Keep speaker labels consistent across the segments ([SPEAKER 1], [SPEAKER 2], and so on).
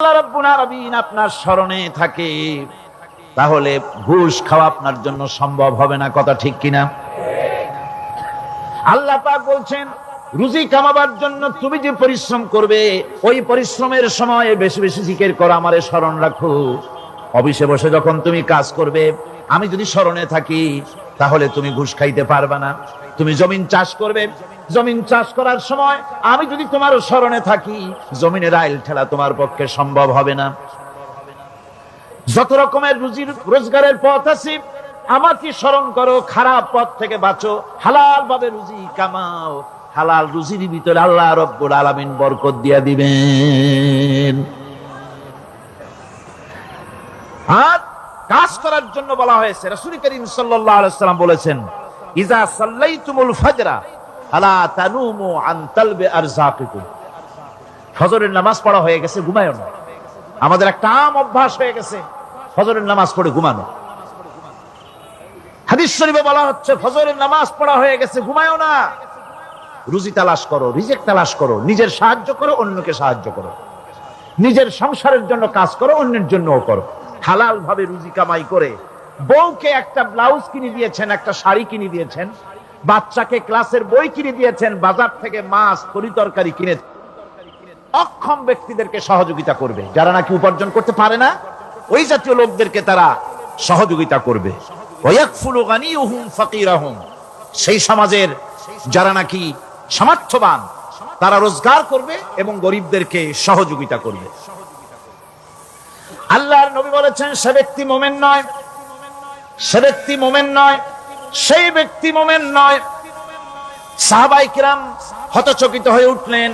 [SPEAKER 1] আল্লাহ রাব্বুল আলামিন আপনার স্মরণে থাকে, তাহলে ঘুষ খাওয়া আপনার জন্য সম্ভব হবে না। কথা ঠিক কিনা? আল্লাহ পাক বলছেন, রুজি কামাবার জন্য তুমি যে পরিশ্রম করবে, ওই পরিশ্রমের সময় বেশি বেশি জিকির করো, আমারে স্মরণ রাখো। অফিসে বসে যখন তুমি কাজ করবে, আমি যদি স্মরণে থাকি, তাহলে তুমি ঘুষ খাইতে পারবে না। তুমি জমিন চাষ করবে, জমিন চাষ করার সময় আমি যদি তোমার স্মরণে থাকি, জমিনের আইল ঠেলা তোমার পক্ষে সম্ভব হবে না। যত রকমের রুজির রোজগারের পথ আছে, আমাকে স্মরণ করো, খারাপ পথ থেকে বাঁচো, হালাল ভাবে রুজি কামাও। হালাল রুজির ভিতরে আল্লাহ রাব্বুল আলামিন বরকত দিয়া দিবেন। আর কাজ করার জন্য বলা হয়েছে, রাসূল করিম সাল্লাল্লাহু আলাইহি ওয়াসাল্লাম বলেছেন, ইজা সাল্লাইতুমুল ফাজরা ফালা তানুমু আন তালবি আরযাকিকুম। ফজরের নামাজ পড়া হয়ে গেছে, ঘুমায়ো না। আমাদের একটা আম অভ্যাস হয়ে গেছে ফজরের নামাজ পড়ে ঘুমানো। হাদিস শরীফে বলা হচ্ছে, ফজরের নামাজ পড়া হয়ে গেছে, ঘুমায়ো না। রুজি তালাশ করো, রিজিক তালাশ করো, নিজের সাহায্য করো, অন্যকে সাহায্য করো, নিজের সংসারের জন্য কাজ করো, অন্যের জন্যও করো। হালাল ভাবে রুজি কামাই করে বউকে একটা ব্লাউজ কিনে দিয়েছেন, একটা শাড়ি কিনে দিয়েছেন, বাচ্চাকে ক্লাসের বই কিনে দিয়েছেন, বাজার থেকে মাছ তরি তরকারি কিনে। অক্ষম ব্যক্তিদেরকে সহযোগিতা করবে, যারা নাকি উপার্জন করতে পারে না, ওই জাতীয় লোকদেরকে তারা সহযোগিতা করবে। ওয়ায়াকফুলু গানিয়ুহুম ফাকিরাহুম। সেই সমাজের যারা নাকি সামর্থ্যবান, তারা রোজগার করবে এবং গরিবদেরকে সহযোগিতা করবে। আল্লাহর নবী বলেছেন, সে ব্যক্তি মুমিন নয়, সে ব্যক্তি মুমিন নয়, সেই ব্যক্তি মুমিন নয়। সাহাবায়ে কিরাম হতচকিত হয়ে উঠলেন,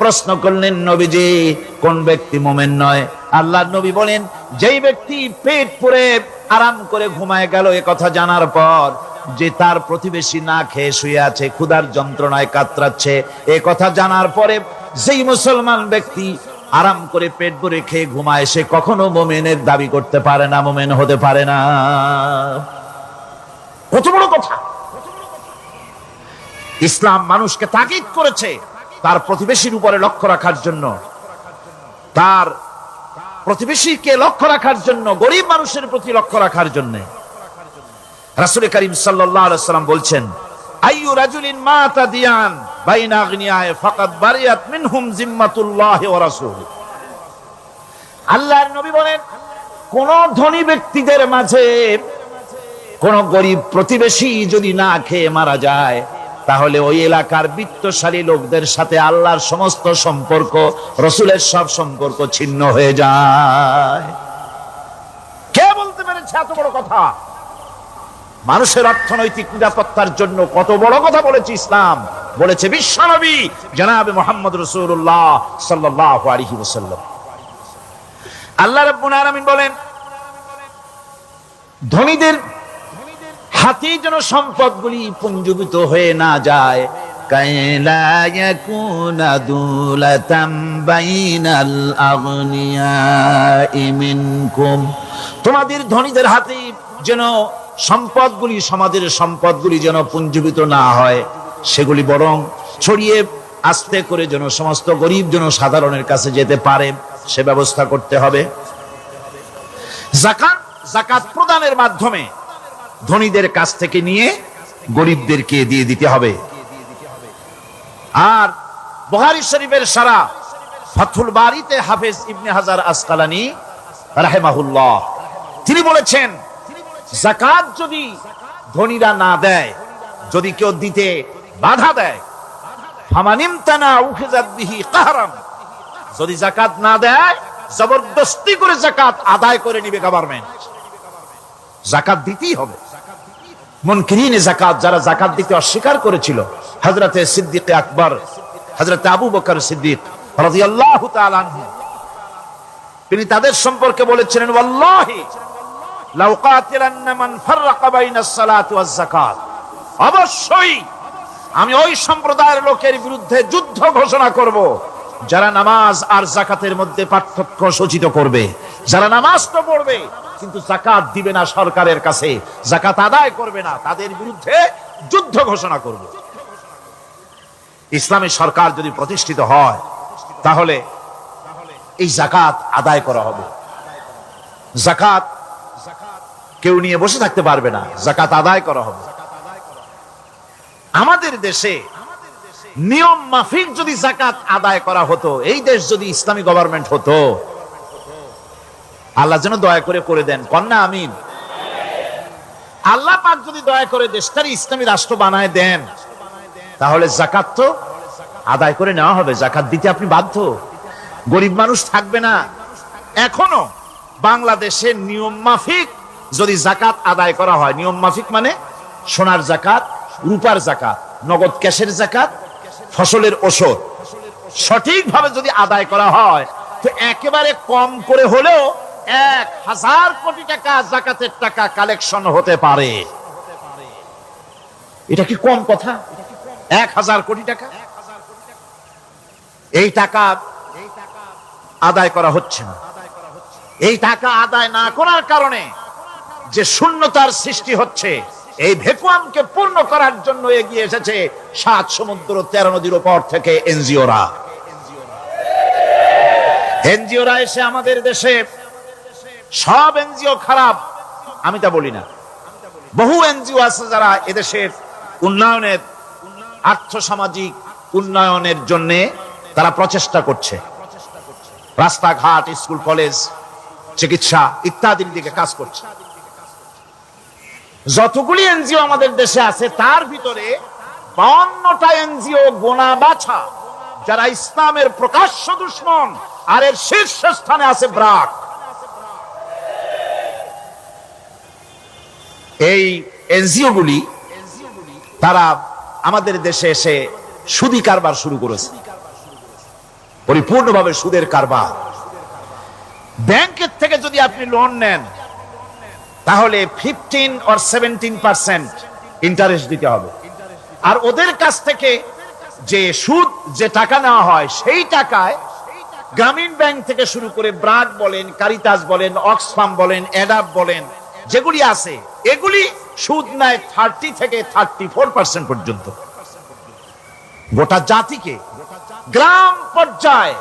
[SPEAKER 1] প্রশ্ন করলেন, নবীজি কোন ব্যক্তি মুমিন নয়? আল্লাহর নবী বলেন, যেই ব্যক্তি পেট পুরে আরাম করে ঘুমায় গেল, এ কথা জানার পর যে তার প্রতিবেশী না খেয়ে শুয়ে আছে, ক্ষুধার যন্ত্রণায় কাতরাচ্ছে, এ কথা জানার পরে যেই মুসলমান ব্যক্তি আরাম করে পেট ভরে খেয়ে ঘুমায়, সে কখনো মুমিনের দাবি করতে পারে না, মুমিন হতে পারে না। কত বড় কথা! ইসলাম মানুষকে তাকিদ করেছে তার প্রতিবেশীর উপরে লক্ষ্য রাখার জন্য, তার প্রতিবেশীকে লক্ষ্য রাখার জন্য, গরিব মানুষের প্রতি লক্ষ্য রাখার জন্য। রাসূল করিম সাল্লাল্লাহু আলাইহি ওয়াসাল্লাম বলছেন, আইয়ু রাজুলিন মাতা দিয়ান বাইনা আগনিয়ায়ে ফাকাদ বারিয়াত মিনহুম জিম্মাতুল্লাহি ওয়া রাসূলুহু। আল্লাহর নবী বলেন, কোন ধনী ব্যক্তিদের মাঝে কোন গরিব প্রতিবেশী যদি না খেয়ে মারা যায়, তাহলে ওই এলাকার বিত্তশালী লোকদের সাথে আল্লাহর সমস্ত সম্পর্ক, রাসূলের সব সম্পর্ক ছিন্ন হয়ে যায়। কে বলতে পেরেছে এত বড় কথা? মানুষের অর্থনৈতিক নিরাপত্তার জন্য কত বড় কথা বলেছে ইসলাম, বলেছে বিশ্বনবী জনাবে মুহাম্মদ রাসূলুল্লাহ সাল্লাল্লাহু আলাইহি ওয়াসাল্লাম। আল্লাহ রাব্বুল আলামিন বলেন, ধনীদের হাতে যেন সম্পদগুলি পুঞ্জীভূত হয়ে না যায়, কাইলা ইয়াকুনা দুলাতাম বাইনাল আগনিয়াই মিনকুম। তোমাদের ধনীদের হাতে যেন সম্পদগুলি, সমাজের সম্পদগুলি যেন পুঞ্জীভূত না হয়, সেগুলি বরং ছড়িয়ে আস্তে করে যেন সমস্ত গরিব যেন সাধারণের কাছে যেতে পারে, সে ব্যবস্থা করতে হবে। যাকাত প্রদানের মাধ্যমে ধনীদের কাছ থেকে নিয়ে গরিবদেরকে দিয়ে দিতে হবে। আর বুখারী শরীফের সারা ফাথুল বারীতে হাফেজ ইবনে হাজার আসকালানী রাহিমাহুল্লাহ তিনি বলেছেন, যাকাত যদি ধনীরা না দেয়, যদি কেউ দিতে বাধা দেয়, ফামানিমতানা উখিযাত বিহি কাহরান, যদি যাকাত না দেয়, জবরদস্তি করে যাকাত আদায় করে নিবে গভর্নমেন্ট। যাকাত দিতেই হবে। মুনকিরিনে যাকাত, যারা যাকাত দিতে অস্বীকার করেছিল, হযরতে সিদ্দিক আকবর, হযরতে আবু বকর সিদ্দিক রাদিয়াল্লাহু তাআলা আনহু, তিনি তাদের সম্পর্কে বলেছিলেন, ওয়াল্লাহি লাউ কাতিলান্না মান ফাররাকা বাইনাস সালাতি ওয়াজ যাকাত। অবশ্যই আমি ওই সম্প্রদায়ের লোকের বিরুদ্ধে যুদ্ধ ঘোষণা করব যারা নামাজ আর যাকাতের মধ্যে পার্থক্য সূচিত করবে। যারা নামাজ তো পড়বে কিন্তু যাকাত দিবে না সরকারের কাছে, যাকাত আদায় করবে না, তাদের বিরুদ্ধে যুদ্ধ ঘোষণা করব। ইসলামী সরকার যদি প্রতিষ্ঠিত হয়, তাহলে এই যাকাত আদায় করা হবে। যাকাত কেউ নিয়ে বসে থাকতে পারবে না, যাকাত আদায় করা হবে। আমাদের দেশে নিয়ম মাফিক যদি যাকাত আদায় করা হতো, এই দেশ যদি ইসলামী গভর্নমেন্ট হতো, আল্লাহ যেন দয়া করে দেন, কন্যা আমিন। আল্লাহ পাক যদি দয়া করে দেশটার ইসলামী রাষ্ট্র বানায় দেন, তাহলে যাকাত তো আদায় করে নেওয়া হবে। যাকাত দিতে আপনি বাধ্য, গরিব মানুষ থাকবে না। এখনো বাংলাদেশের নিয়ম মাফিক যদি যাকাত আদায় করা হয়, নিয়ম মাফিক মানে সোনার যাকাত, রূপার যাকাত, নগদ ক্যাশের যাকাত, ফসলের ওষুধ সঠিকভাবে যদি আদায় করা হয়, তো একেবারে কম করে হলেও 1000 কোটি টাকা যাকাতের টাকা কালেকশন হতে পারে। এটা কি কম কথা? 1000 কোটি টাকা, এই টাকা আদায় করা হচ্ছে না। এই টাকা আদায় না করার কারণে যে শূন্যতার সৃষ্টি হচ্ছে, এই ভ্যাকুয়ামকে পূর্ণ করার জন্য এগিয়ে এসেছে 7 সমুদ্র 13 নদীর উপর থেকে এনজিওরা। এনজিওরা এসে আমাদের দেশে, সব এনজিও খারাপ আমি তা বলি না, বহু এনজিও আছে যারা এদেশের উন্নয়নের, আর্থসামাজিক উন্নয়নের জন্য তারা প্রচেষ্টা করছে, রাস্তাঘাট, স্কুল কলেজ, চিকিৎসা ইত্যাদির দিকে কাজ করছে। যতগুলি এনজিও আমাদের দেশে আছে, তার ভিতরে 52টা এনজিও গোনা বাছা যারা ইসলামের প্রকাশ্য দুশমন, আর এর শীর্ষস্থানে আছে ব্রাক। এই এনজিও গুলি তারা আমাদের দেশে এসে সুদি কারবার শুরু করেছে, পরিপূর্ণভাবে সুদের কারবার। ব্যাংকের থেকে যদি আপনি লোন নেন, তাহলে 15 or 17% ইন্টারেস্ট দিতে হবে। আর ওদের কাছ থেকে যে সুদ, যে টাকা নেওয়া হয়, সেই টাকায় গ্রামীণ ব্যাংক থেকে শুরু করে ব্রাক বলেন, কারিতাস বলেন, অক্সফাম বলেন, অ্যাডাপ বলেন, যেগুলি আছে, এগুলি সুদ নেয় 30 থেকে 34% পর্যন্ত। গোটা জাতিকে গ্রাম পর্যায়ে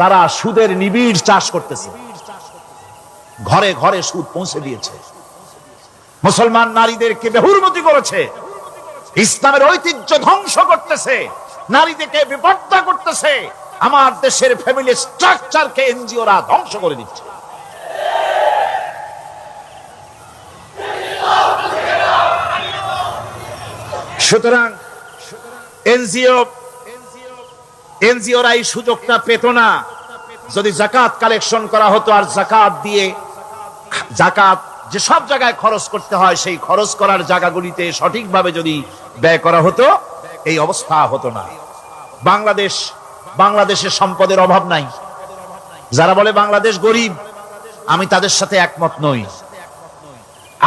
[SPEAKER 1] তারা সুদের নিবিড় চাষ করতেছে, ঘরে ঘরে সুদ পৌঁছে দিয়েছে, মুসলমান নারীদেরকে বেহুরমতি করেছে, ইসলামের ঐতিহ্য ধ্বংস করতেছে, নারীদেরকে বিপর্দা করতেছে, আমার দেশের ফ্যামিলি স্ট্রাকচারকে এনজিওরা ধ্বংস করে দিচ্ছে। সুতরাং এনজিওরা এই সুযোগটা পেত না যদি যাকাত কালেকশন করা হতো। আর যাকাত দিয়ে, যাকাত যে সব জায়গায় খরচ করতে হয়, সেই খরচ করার জায়গাগুলিতে সঠিকভাবে যদি ব্যয় করা হতো, এই অবস্থা হতো না। বাংলাদেশের সম্পদের অভাব নাই। যারা বলে বাংলাদেশ গরিব, আমি তাদের সাথে একমত নই।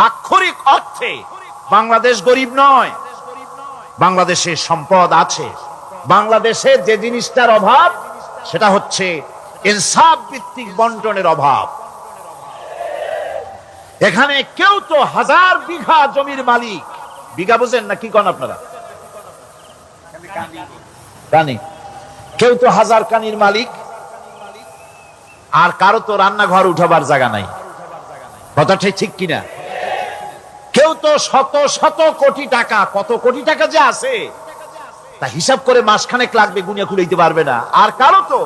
[SPEAKER 1] আক্ষরিক অর্থে বাংলাদেশ গরিব নয়, বাংলাদেশে সম্পদ আছে। বাংলাদেশে যে জিনিসটার অভাব, সেটা হচ্ছে ইনসাফ ভিত্তিক বন্টনের অভাব। এখানে কেউ তো 1000 বিঘা জমির মালিক, বিঘা বুঝেন না কি কোন আপনারা? কানি। কেউ তো 1000 কানির মালিক, আর কারো তো রান্নাঘর উঠাবার জায়গা নাই। কথাটা ঠিক কিনা? কেউ তো শত শত কোটি টাকা, কত কোটি টাকা যে আছে তা হিসাব করে মাসখানেক লাগবে, গুনিয়া খুলাইতে পারবে না। আর কারো তো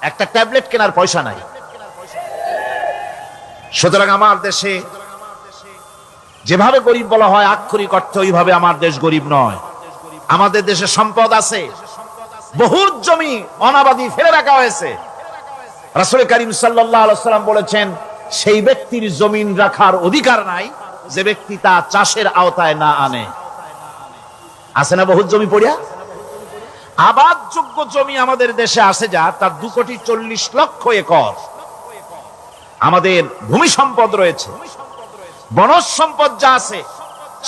[SPEAKER 1] একটা ট্যাবলেট কেনার পয়সা নাই। সুতরাং আমার দেশে যেভাবে গরিব বলা হয়, আক্ষরিক অর্থে ওইভাবে আমার দেশ গরিব নয়। আমাদের দেশে সম্পদ আছে, বহুত জমি অনাবাদি ফেলে রাখা হয়েছে। রাসূল করিম সাল্লাল্লাহু আলাইহি ওয়াসাল্লাম বলেছেন, সেই ব্যক্তির জমিন রাখার অধিকার নাই যে ব্যক্তি তা চাষের আওতায় না আনে। আছে না বহুত জমি পড়িয়া? আবাদযোগ্য জমি আমাদের দেশে আছে যা, তার 2,40,00,000 একর। আমাদের ভূমি সম্পদ রয়েছে, বনজ সম্পদ যা আছে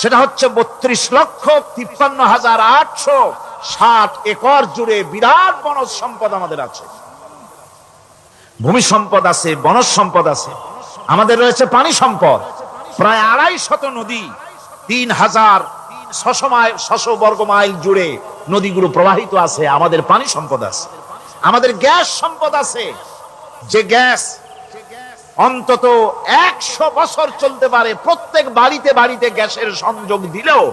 [SPEAKER 1] সেটা হচ্ছে 32,53,860 একর জুড়ে বিরাট বনজ সম্পদ আমাদের আছে। ভূমি সম্পদ আছে, বনজ সম্পদ আছে। আমাদের রয়েছে পানি সম্পদ, প্রায় 250 নদী, 3,600 বর্গ মাইল জুড়ে নদীগুলো প্রবাহিত আছে। আমাদের পানি সম্পদ আছে। আমাদের গ্যাস সম্পদ আছে, যে গ্যাস অন্তত 100 বছর চলতে পারে। প্রত্যেক বাড়িতে বাড়িতে গ্যাসের সংযোগ দিলেও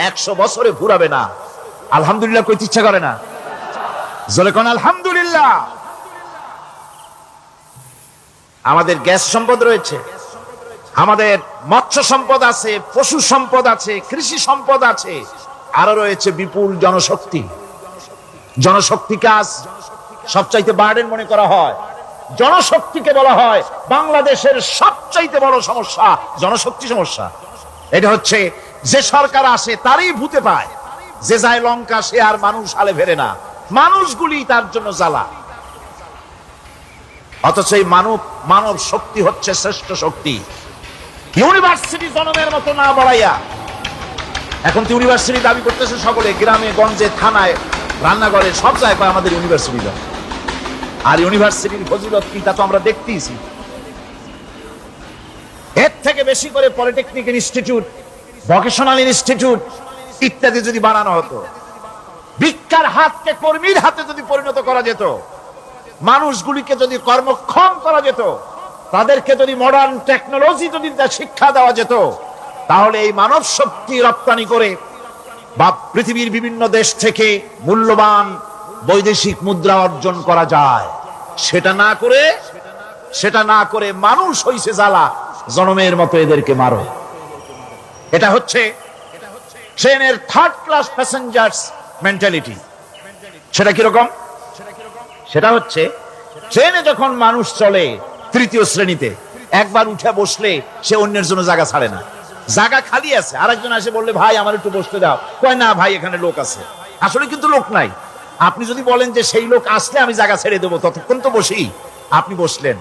[SPEAKER 1] 100 বছরে ফুরাবে না। আলহামদুলিল্লাহ কইতে ইচ্ছা করে না? জোরে কোন আলহামদুলিল্লাহ। আমাদের গ্যাস সম্পদ রয়েছে, আমাদের মৎস্য সম্পদ আছে, পশু সম্পদ আছে, কৃষি সম্পদ আছে, আরো রয়েছে বিপুল জনশক্তি। জনশক্তি কাজ সবচাইতে বার্ডেন মনে করা হয়। জনশক্তিকে বলা হয় বাংলাদেশের সবচাইতে বড় সমস্যা, জনশক্তি সমস্যা। এটা হচ্ছে যে সরকার আসে তারই ভূতে পায়, যে যায় লঙ্কা সে আর মানুষ আলে ফেরে না, মানুষগুলি তার জন্য জ্বালা। অথচ এই মানব শক্তি হচ্ছে শ্রেষ্ঠ শক্তি। ইউনিভার্সিটি জনমের মতো না বাড়াইয়া, এখন তো ইউনিভার্সিটি দাবি করতেছে সকলে, গ্রামে গঞ্জে থানায় রান্নাঘরে সব জায়গায় আমাদের ইউনিভার্সিটি দাও। আর ইউনিভার্সিটির ফজিলত কি তা তো আমরা দেখতেইছি। এর থেকে বেশি করে পলিটেকনিক ইনস্টিটিউট, ভোকেশনাল ইনস্টিটিউট ইত্যাদি যদি বানানো হতো, ভিক্ষার হাতকে কর্মীর হাতে যদি পরিণত করা যেত, মানুষগুলিকে যদি কর্মক্ষম করা যেত, তাদেরকে যদি মডার্ন টেকনোলজি যদি শিক্ষা দেওয়া যেত, তাহলে এই মানব শক্তি রপ্তানি করে বা পৃথিবীর বিভিন্ন দেশ থেকে মূল্যবান বৈদেশিক মুদ্রা অর্জন করা যায়। সেটা না করে মানুষ হইছে জ্বালা, জনমের মতো এদেরকে মারো। এটা হচ্ছে ট্রেনের থার্ড ক্লাস প্যাসেঞ্জার্স মেন্টালিটি। সেটা কিরকম? সেটা হচ্ছে ট্রেনে যখন মানুষ চলে তৃতীয় শ্রেণীতে, একবার উঠে বসলে সে অন্যের জন্য জায়গা ছাড়ে না। জায়গা খালি আছে, আরেকজন এসে বললে ভাই আমার একটু বসতে দাও, কয় না ভাই এখানে লোক আছে। আসলে কিন্তু লোক নাই। আপনি যদি বলেন যে সেই লোক আসলে আমি জায়গা ছেড়ে দেবো, ততক্ষণ তো বসি। আপনি বসলেন,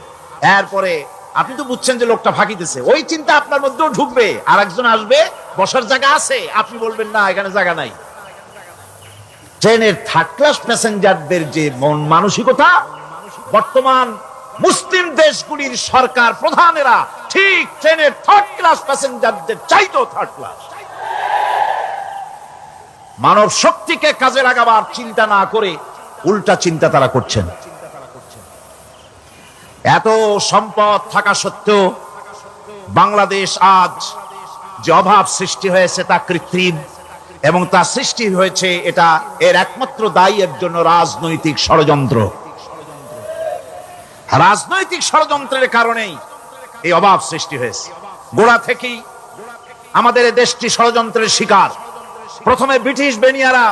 [SPEAKER 1] এরপরে আপনি তো বুঝছেন যে লোকটা ফাঁকিতেছে, ওই চিন্তা আপনার মধ্যেও ঢুকবে, আরেকজন আসবে বসার জায়গা আছে, আপনি বলবেন না এখানে জায়গা নাই। ট্রেনের থার্ড ক্লাস প্যাসেঞ্জারদের যে মন মানসিকতা, বর্তমান মুসলিম দেশগুলির সরকার প্রধানেরা ঠিক ট্রেনের থার্ড ক্লাস প্যাসেঞ্জারদের চাইতেও থার্ড ক্লাস। মানব শক্তিকে কাজে লাগাবার চিন্তা না করে উল্টা চিন্তা তারা করছেন। এত সম্পদ থাকা সত্ত্বেও বাংলাদেশ আজ যে অভাব সৃষ্টি হয়েছে তা কৃত্রিম, এবং তা সৃষ্টি হয়েছে এটা এর একমাত্র দায়ী এর জন্য রাজনৈতিক ষড়যন্ত্র। রাজনৈতিক ষড়যন্ত্রের কারণেই এই অভাব সৃষ্টি হয়েছে। গোড়া থেকেই আমাদের এই দেশটি ষড়যন্ত্রের শিকার। প্রথমে ব্রিটিশ বেনিয়ারা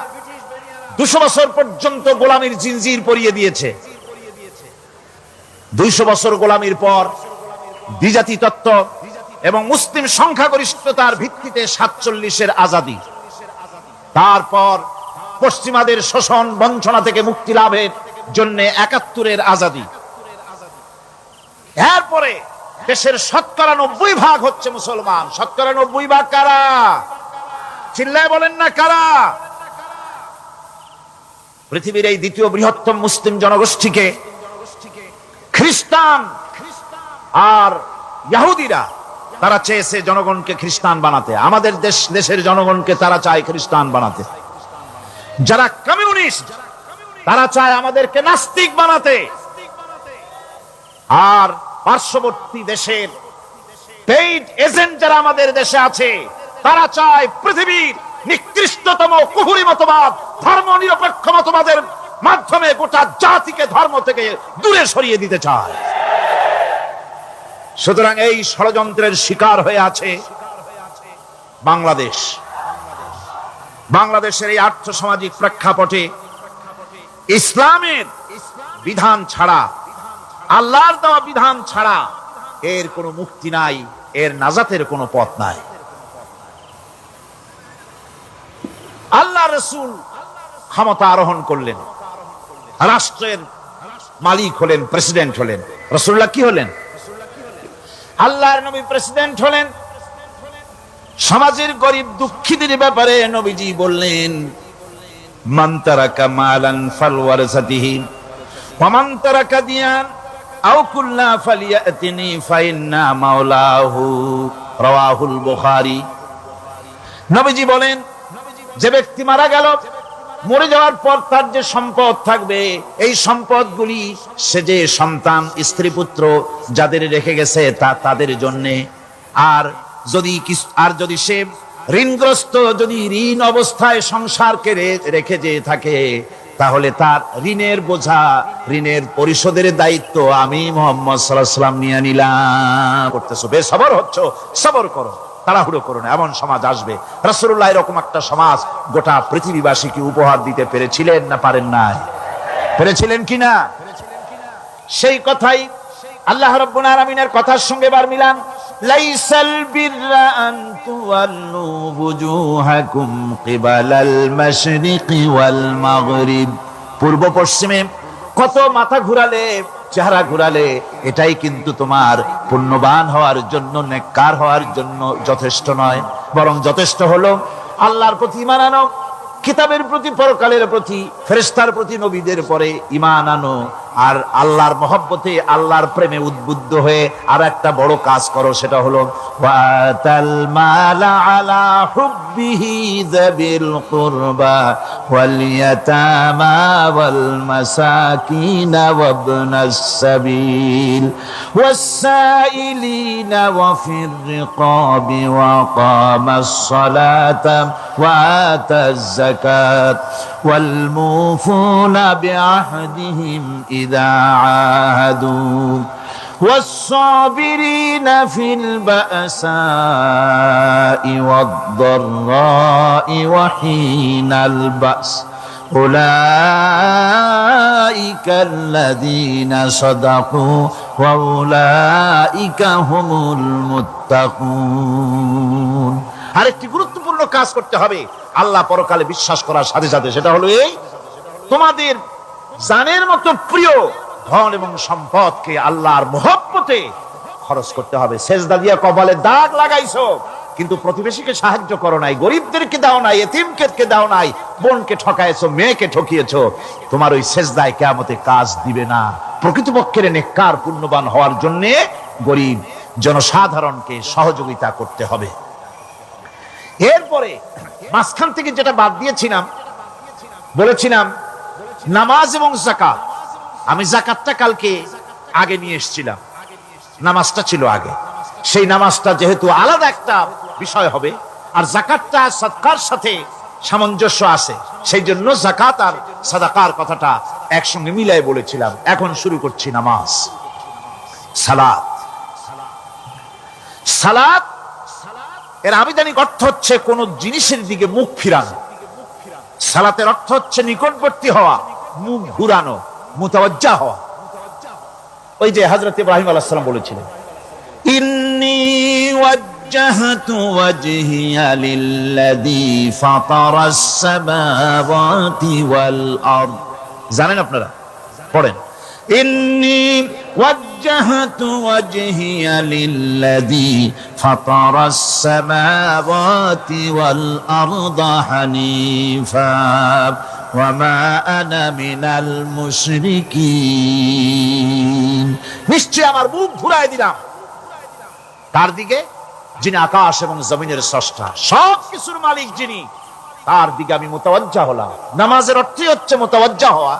[SPEAKER 1] 200 বছর পর্যন্ত গোলামির জিনজির পরিয়ে দিয়েছে। 200 বছর গোলামির পর দ্বিজাতি তত্ত্ব এবং মুসলিম সংখ্যাগরিষ্ঠতার ভিত্তিতে 47-এর আজাদি, তারপর পশ্চিমাদের শোষণ বঞ্চনা থেকে মুক্তি লাভের জন্য 71-এর আজাদি, এরপরে দেশের 90% হচ্ছে মুসলমান। 90% কারা? চিল্লায় বলেন না কারা? পৃথিবীর এই দ্বিতীয় বৃহত্তম মুসলিম জনগোষ্ঠীকে খ্রিস্টান আর ইহুদিরা তারা চেয়েছে জনগণকে খ্রিস্টান বানাতে। আমাদের দেশের জনগণকে তারা চায় খ্রিস্টান বানাতে। যারা কমিউনিস্ট তারা চায় আমাদেরকে নাস্তিক বানাতে। আর পার্শ্ববর্তী দেশের পেইড এজেন্ট যারা আমাদের দেশে আছে তারা চায় পৃথিবীর নিকৃষ্টতম কুফরি মতবাদ, ধর্ম নিরপেক্ষ মতবাদের মাধ্যমে গোটা জাতিকে ধর্ম থেকে দূরে সরিয়ে দিতে চায়। সুতরাং এই ষড়যন্ত্রের শিকার হয়ে আছে বাংলাদেশ। বাংলাদেশের এই আর্থসামাজিক প্রেক্ষাপটে ইসলামের বিধান ছাড়া, আল্লাহর দেওয়া বিধান ছাড়া এর কোনো মুক্তি নাই, এর নাজাতের কোনো পথ নাই। আল্লাহ রাসূল ক্ষমতা আরোহণ করলেন, রাষ্ট্রের মালিক হলেন, প্রেসিডেন্ট হলেন। রাসূলুল্লাহ কি হলেন? আল্লাহর নবী প্রেসিডেন্ট হলেন। সমাজের গরিব দুঃখীদের ব্যাপারে নবীজি বললেন, মান তারাকা মালান ফালওয়ারাসাতিহি ওয়া মান তারাকা দিয়ান আও কুল্লা ফালিয়াতিনি ফাইন্না মাওলাহু, রাওয়াহুল বুখারী। নবীজি বলেন, যে ব্যক্তি মারা গেল মরে যাওয়ার পর তার যে সম্পদ থাকবে, এই সম্পদগুলি সে যে সন্তান স্ত্রী পুত্র যাদের রেখে গেছে তাদের জন্য। আর যদি সে ঋণগ্রস্ত, যদি ঋণ অবস্থায় সংসারকে রেখে যে থাকে, তাহলে তার ঋণের বোঝা, ঋণের পরিশোধের দায়িত্ব আমি মুহাম্মদ সাল্লাল্লাহু আলাইহি ওয়াসাল্লাম নিয়ে নিলাম। করতেছো, বেসবর হচ্ছ, সবর করো, তাড়াহুড়ো করো না, এমন সমাজ আসবে। রাসূলুল্লাহ এরকম একটা সমাজ গোটা পৃথিবীবাসীকে উপহার দিতে পেরেছিলেন না পারেন নাই? পেরেছিলেন কিনা? সেই কথাই আল্লাহ রাব্বুল আলামিনের কথার সঙ্গে বার মিলান। লাইসাল বিররা আন তুওয়াল্লু বুজুহাকুম কিবালাল মাশরিকি ওয়াল মাগরিব। পূর্ব পশ্চিমে কত মাথা ঘুরালে, চেহারা ঘুরালে এটাই কিন্তু তোমার পুণ্যবান হওয়ার জন্য, নেককার হওয়ার জন্য যথেষ্ট নয়। বরং যথেষ্ট হলো আল্লাহর প্রতি ঈমান আনো, কিতাবের প্রতি, পরকালের প্রতি, ফেরেশতার প্রতি, নবীদের পরে ঈমান আনো, আর আল্লাহর মহব্বতে, আল্লাহর প্রেমে উদ্বুদ্ধ হয়ে আর একটা বড় কাজ করো, সেটা হলো ওয়াতাল মালা আলা হুব্বিহি যাবিল কুরবা ওয়াল ইয়াতামা ওয়াল মাসাকিন ওয়াবনাস সাবিল ওয়াস-সাইলিনা ওয়া ফির রিকাবি ওয়া কামাস সালাতা ওয়া আতাজ যাকাত ওয়াল মুফুনা বিআহদিহিম إذا عاهدوا والصابرين في البأساء والضراء وحين البأس أولئك الذين صدقوا وأولئك هم المتقون। আরেকটি গুরুত্বপূর্ণ কাজ করতে হবে আল্লাহ পরকালে বিশ্বাস করার সাথে সাথে, সেটা হলো এই, তোমাদের জানের মতো প্রিয় ধন এবং সম্পদকে আল্লাহর মহব্বতে খরচ করতে হবে। সেজদা দিয়ে কপালে দাগ লাগাইছো, কিন্তু প্রতিবেশীকে সাহায্য করো নাই, গরিবদেরকে দাও নাই, এতিমকে দাও নাই, বোনকে ঠকাইছো, মেয়েকে ঠকিয়েছো, তোমার ওই সেজদায় কিয়ামতে কাজ দিবে না। প্রকৃতপক্ষের নেককার পুণ্যবান হওয়ার জন্য গরিব জনসাধারণকে সহযোগিতা করতে হবে। এরপরে মাঝখান থেকে যেটা বাদ দিয়েছিলাম, বলেছিলাম নামাজ এবং যাকাত। আমি যাকাতটা কালকে আগে নিয়ে এসেছিলাম, নামাজটা ছিল আগে। সেই নামাজটা যেহেতু আলাদা একটা বিষয় হবে, আর যাকাতটা সাদকার সাথে সামঞ্জস্য আছে, সেই জন্য যাকাত আর সাদাকার কথাটা একসঙ্গে মিলাই বলেছিলাম। এখন শুরু করছি নামাজ। সালাত, সালাত এর আবিধানিক অর্থ হচ্ছে কোন জিনিসের দিকে মুখ ফিরানো। সালাতের অর্থ হচ্ছে নিকটবর্তী হওয়া, মুখ ঘুরানো, মুতাওয়াজ্জা হওয়া। ওই যে হযরত ইব্রাহিম আলাইহিস সালাম বলেছিলেন, ইন্নী ওয়াজ্জাহতু ওয়াজহিয়া লিল্লাযী ফাতারাস সামাওয়াতি ওয়াল আরদ। জানেন আপনারা? পড়েন, ইন্নী ওয়াজ্জাহতু ওয়াজহিয়া লিল্লাযী ফাতারাস সামাওয়াতি ওয়াল আরদা হানিফা ওয়ামা আনা মিনাল মুশরিকিন। নিশ্চয় আমার মুখ ঘুরায় দিলাম তার দিকে যিনি আকাশ এবং জমিনের স্রষ্টা, সব কিছুর মালিক যিনি, তার দিকে আমি মুতাওয়াজ্জা হলাম। নামাজের অর্থই হচ্ছে মুতাওয়াজ্জা হওয়া,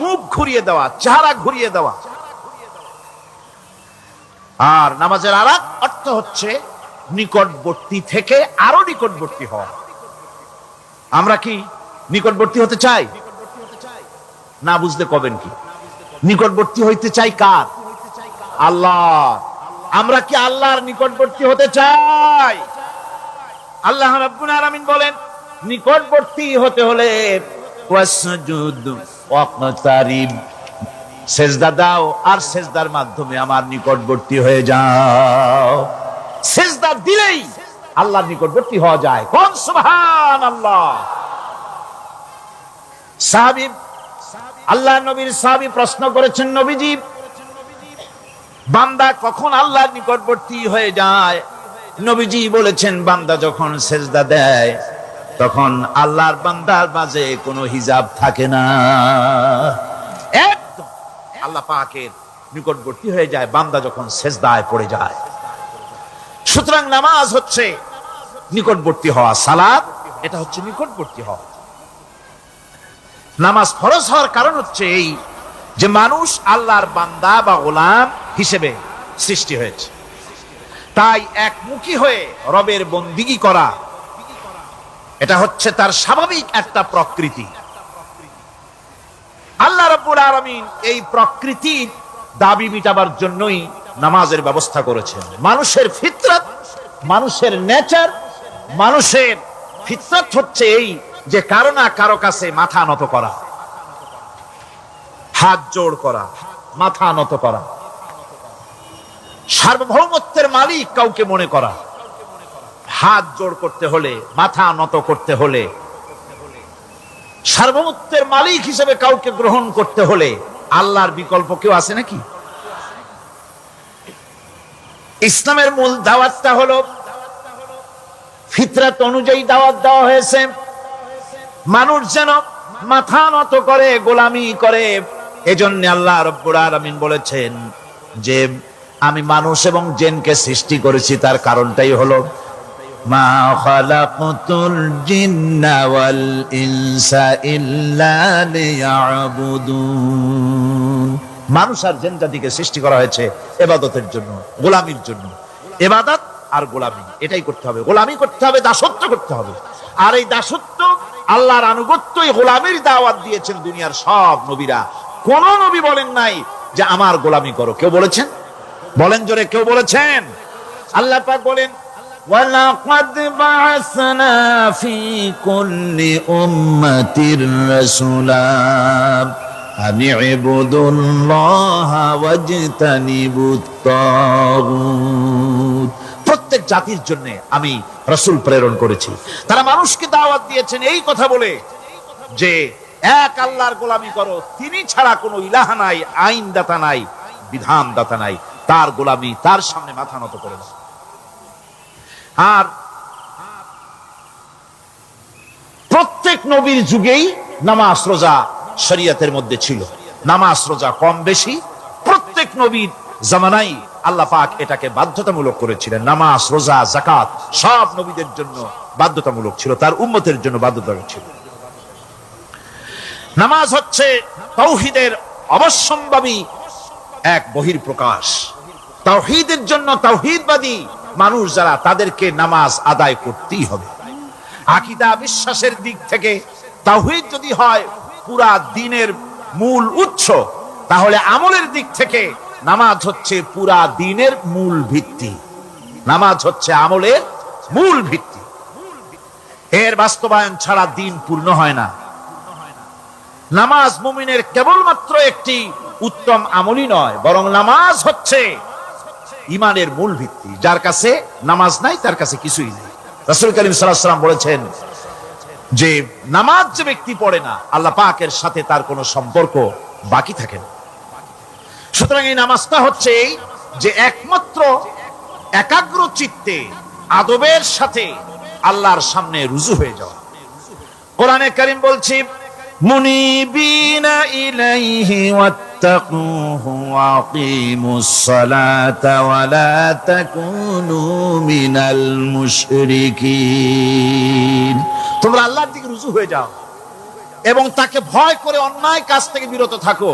[SPEAKER 1] মুখ ঘুরিয়ে দেওয়া, চেহারা ঘুরিয়ে দেওয়া। আর নামাজের আরেক অর্থ হচ্ছে নিকটবর্তী থেকে আরো নিকটবর্তী হওয়া। আমরা কি নিকটবর্তী হতে চাই? না বুঝলে কবেন কি? নিকটবর্তী হইতে চাই কার? আল্লাহ। আমরা কি আল্লাহর নিকটবর্তী হতে চাই? আল্লাহ রাব্বুল আলামিন বলেন, নিকটবর্তী হতে হলে ওয়াসজুদ ওয়াকতারিব, সেজদা দাও আর সেজদার মাধ্যমে আমার নিকটবর্তী হয়ে যাও। সেজদা দিলেই আল্লাহর নিকটবর্তী হওয়া যায়। কোন সুবহানাল্লাহ। সাহাবী, আল্লাহ নবীর সাহাবী প্রশ্ন করেছেন, নবীজি বান্দা কখন আল্লাহর নিকটবর্তী হয়ে যায়? নবীজি বলেছেন, বান্দা যখন সেজদা দেয় তখন আল্লাহর বান্দার মাঝে কোনো হিজাব থাকে না, একদম আল্লাহ পাকের নিকটবর্তী হয়ে যায় বান্দা যখন সেজদায় পড়ে যায়। সুতরাং নামাজ হচ্ছে নিকটবর্তী হওয়া, সালাত এটা হচ্ছে নিকটবর্তী হওয়া। নামাজ ফরজ হওয়ার কারণ হচ্ছে এই যে মানুষ আল্লাহর বান্দা বা গোলাম হিসেবে সৃষ্টি হয়েছে, তাই একমুখী হয়ে রবের বন্দিগি করা এটা হচ্ছে তার স্বাভাবিক একটা প্রকৃতি। আল্লাহ রাব্বুল আলামিন এই প্রকৃতির দাবি মিটাবার জন্যই নামাজের ব্যবস্থা করেছেন। মানুষের ফিতরত, মানুষের নেচার, মানুষের ফিতরত হচ্ছে এই যে কারো না কারো কাছে মাথা নত করা, হাত জোড় করা, মাথা নত করা, সার্বভৌমত্বের মালিক কাউকে মনে করা। হাত জোড় করতে হলে, মাথা নত করতে হলে, সার্বভৌমত্বের মালিক হিসেবে কাউকে গ্রহণ করতে হলে আল্লাহর বিকল্প কেউ আছে নাকি? ইসলামের মূল দাওয়াতটা হলো ফিতরাত অনুযায়ী দাওয়াত দেওয়া হয়েছে, মানুষ যেন মাথা নত করে, গোলামি করে। এজন্য আল্লাহ রাব্বুল আলামিন বলেছেন যে আমি মানুষ এবং জিনকে সৃষ্টি করেছি, তার কারণটাই হলো মা খালাকতুল জিন্না ওয়াল ইনসা ইল্লা লিয়াবুদুন। মানুষ আর জিন জাতিকে সৃষ্টি করা হয়েছে ইবাদতের জন্য, গোলামির জন্য। ইবাদত আর গোলামি এটাই করতে হবে, গোলামি করতে হবে, দাসত্ব করতে হবে। আর এই দাসত্ব, আল্লাহর আনুগত্য, এই গোলামির দাওয়াত দিয়েছেন দুনিয়ার সব নবীরা। কোন নবী বলেন নাই যে আমার গোলামি করো। কেউ বলেছেন? বলেন জোরে, কেউ বলেছেন? আল্লাহ পাক বলেন ওয়ালাকাদ বা'আসনা ফি কুল্লি উম্মাতির রাসূলা আনি ইবুদুল্লাহা ওয়াজতানিবুত তাগুত। প্রত্যেক জাতির জন্য আমি রাসূল প্রেরণ করেছি, তারা মানুষকে দাওয়াত দিয়েছেন এই কথা বলে যে এক আল্লাহর গোলামি করো, তিনি ছাড়া কোনো ইলাহ নাই, আইনদাতা নাই, বিধানদাতা নাই, তার গোলামি, তার সামনে মাথা নত করে না। আর প্রত্যেক নবীর যুগেই নামাজ রোজা শরীয়তের মধ্যে ছিল। নামাজ রোজা কম বেশি প্রত্যেক নবীর জামানায় আল্লাহ পাক এটাকে বাধ্যতামূলক করেছিলেন। নামাজ রোজা যাকাত সব নবীদের জন্য বাধ্যতামূলক ছিল, তার উম্মতের জন্য বাধ্যতামূলক ছিল। নামাজ হচ্ছে তাওহীদের অবশ্যম্ভাবী এক বহির্প্রকাশ। তাওহীদের জন্য তাওহীদবাদী মানুষ যারা, তাদেরকে নামাজ আদায় করতেই হবে। আকীদা বিশ্বাসের দিক থেকে তাওহীদ যদি হয় পুরা দ্বীনের মূল উৎস, তাহলে আমলের দিক থেকে নামাজ হচ্ছে পুরা দ্বীনের মূল ভিত্তি। নামাজ হচ্ছে আমলের মূল ভিত্তি, এর বাস্তবায়ন ছাড়া দ্বীন পূর্ণ হয় না। নামাজ মুমিনের কেবলমাত্র একটি উত্তম আমলই নয়, বরং নামাজ হচ্ছে ইমানের মূল ভিত্তি। যার কাছে নামাজ নাই তার কাছে কিছুই নেই। রাসূল করিম সাল্লাল্লাহু আলাইহি ওয়াসাল্লাম বলেছেন যে নামাজ যে ব্যক্তি পড়ে না, আল্লাহ পাকের সাথে তার কোনো সম্পর্ক বাকি থাকে না। সুতরাং এই নামাজটা হচ্ছে এই যে একমাত্র একাগ্র চিত্তে আদবের সাথে আল্লাহর সামনে রুজু হয়ে যাওয়া। কোরআনে কারীম বলছে মুনিবিনা ইলাইহি ওয়াত্তাকুহু ওয়া আকিমুস সালাতা ওয়া লা তাকুনু মিনাল মুশরিকিন। তোমরা আল্লাহর দিকে রুজু হয়ে যাও এবং তাকে ভয় করে অন্যায় কাজ থেকে বিরত থাকো,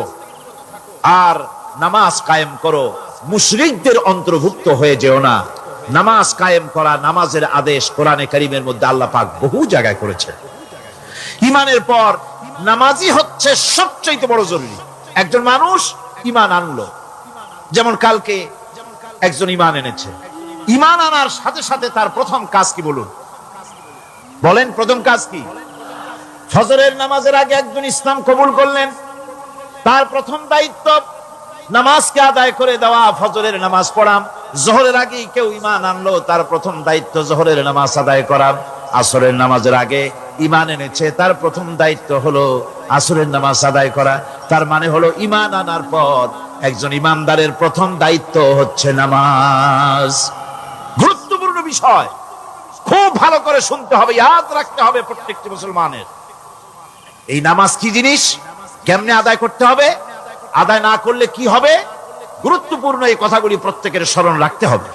[SPEAKER 1] আর নামাজ কায়েম করো, মুশরিকদের অন্তর্ভুক্ত হয়ে যেও না। নামাজ কায়েম করা, নামাজের আদেশ কোরআনে কারীমের মধ্যে আল্লাহ পাক বহু জায়গায় করেছেন। ঈমানের পর নামাজই হচ্ছে সবচেয়ে বড় জরুরি। একজন মানুষ ঈমান আনলো, যেমন কালকে একজন ঈমান এনেছে, ঈমান আনার সাথে সাথে তার প্রথম কাজ কি বলুন? বলেন প্রথম কাজ কি? ফজরের নামাজের আগে একজন ইসলাম কবুল করলেন, তার প্রথম দায়িত্ব নামাজকে আদায় করে দেওয়া, ফজরের নামাজ পড়া। জোহরের আগে কেউ ঈমান আনলো, তার প্রথম দায়িত্ব জোহরের নামাজ আদায় করা। আসরের নামাজের আগে ঈমান এনেছে, তার প্রথম দায়িত্ব হলো আসরের নামাজ আদায় করা। তার মানে হলো ঈমান আনার পর একজন ঈমানদারের প্রথম দায়িত্ব হচ্ছে নামাজ। গুরুত্বপূর্ণ বিষয়, খুব ভালো করে শুনতে হবে, ইয়াদ রাখতে হবে প্রত্যেকটি মুসলমানের। এই নামাজ কি জিনিস, কেমনে আদায় করতে হবে, আদায় না করলে কি হবে, গুরুত্বপূর্ণ এই কথাগুলি প্রত্যেকের স্মরণ রাখতে হবে।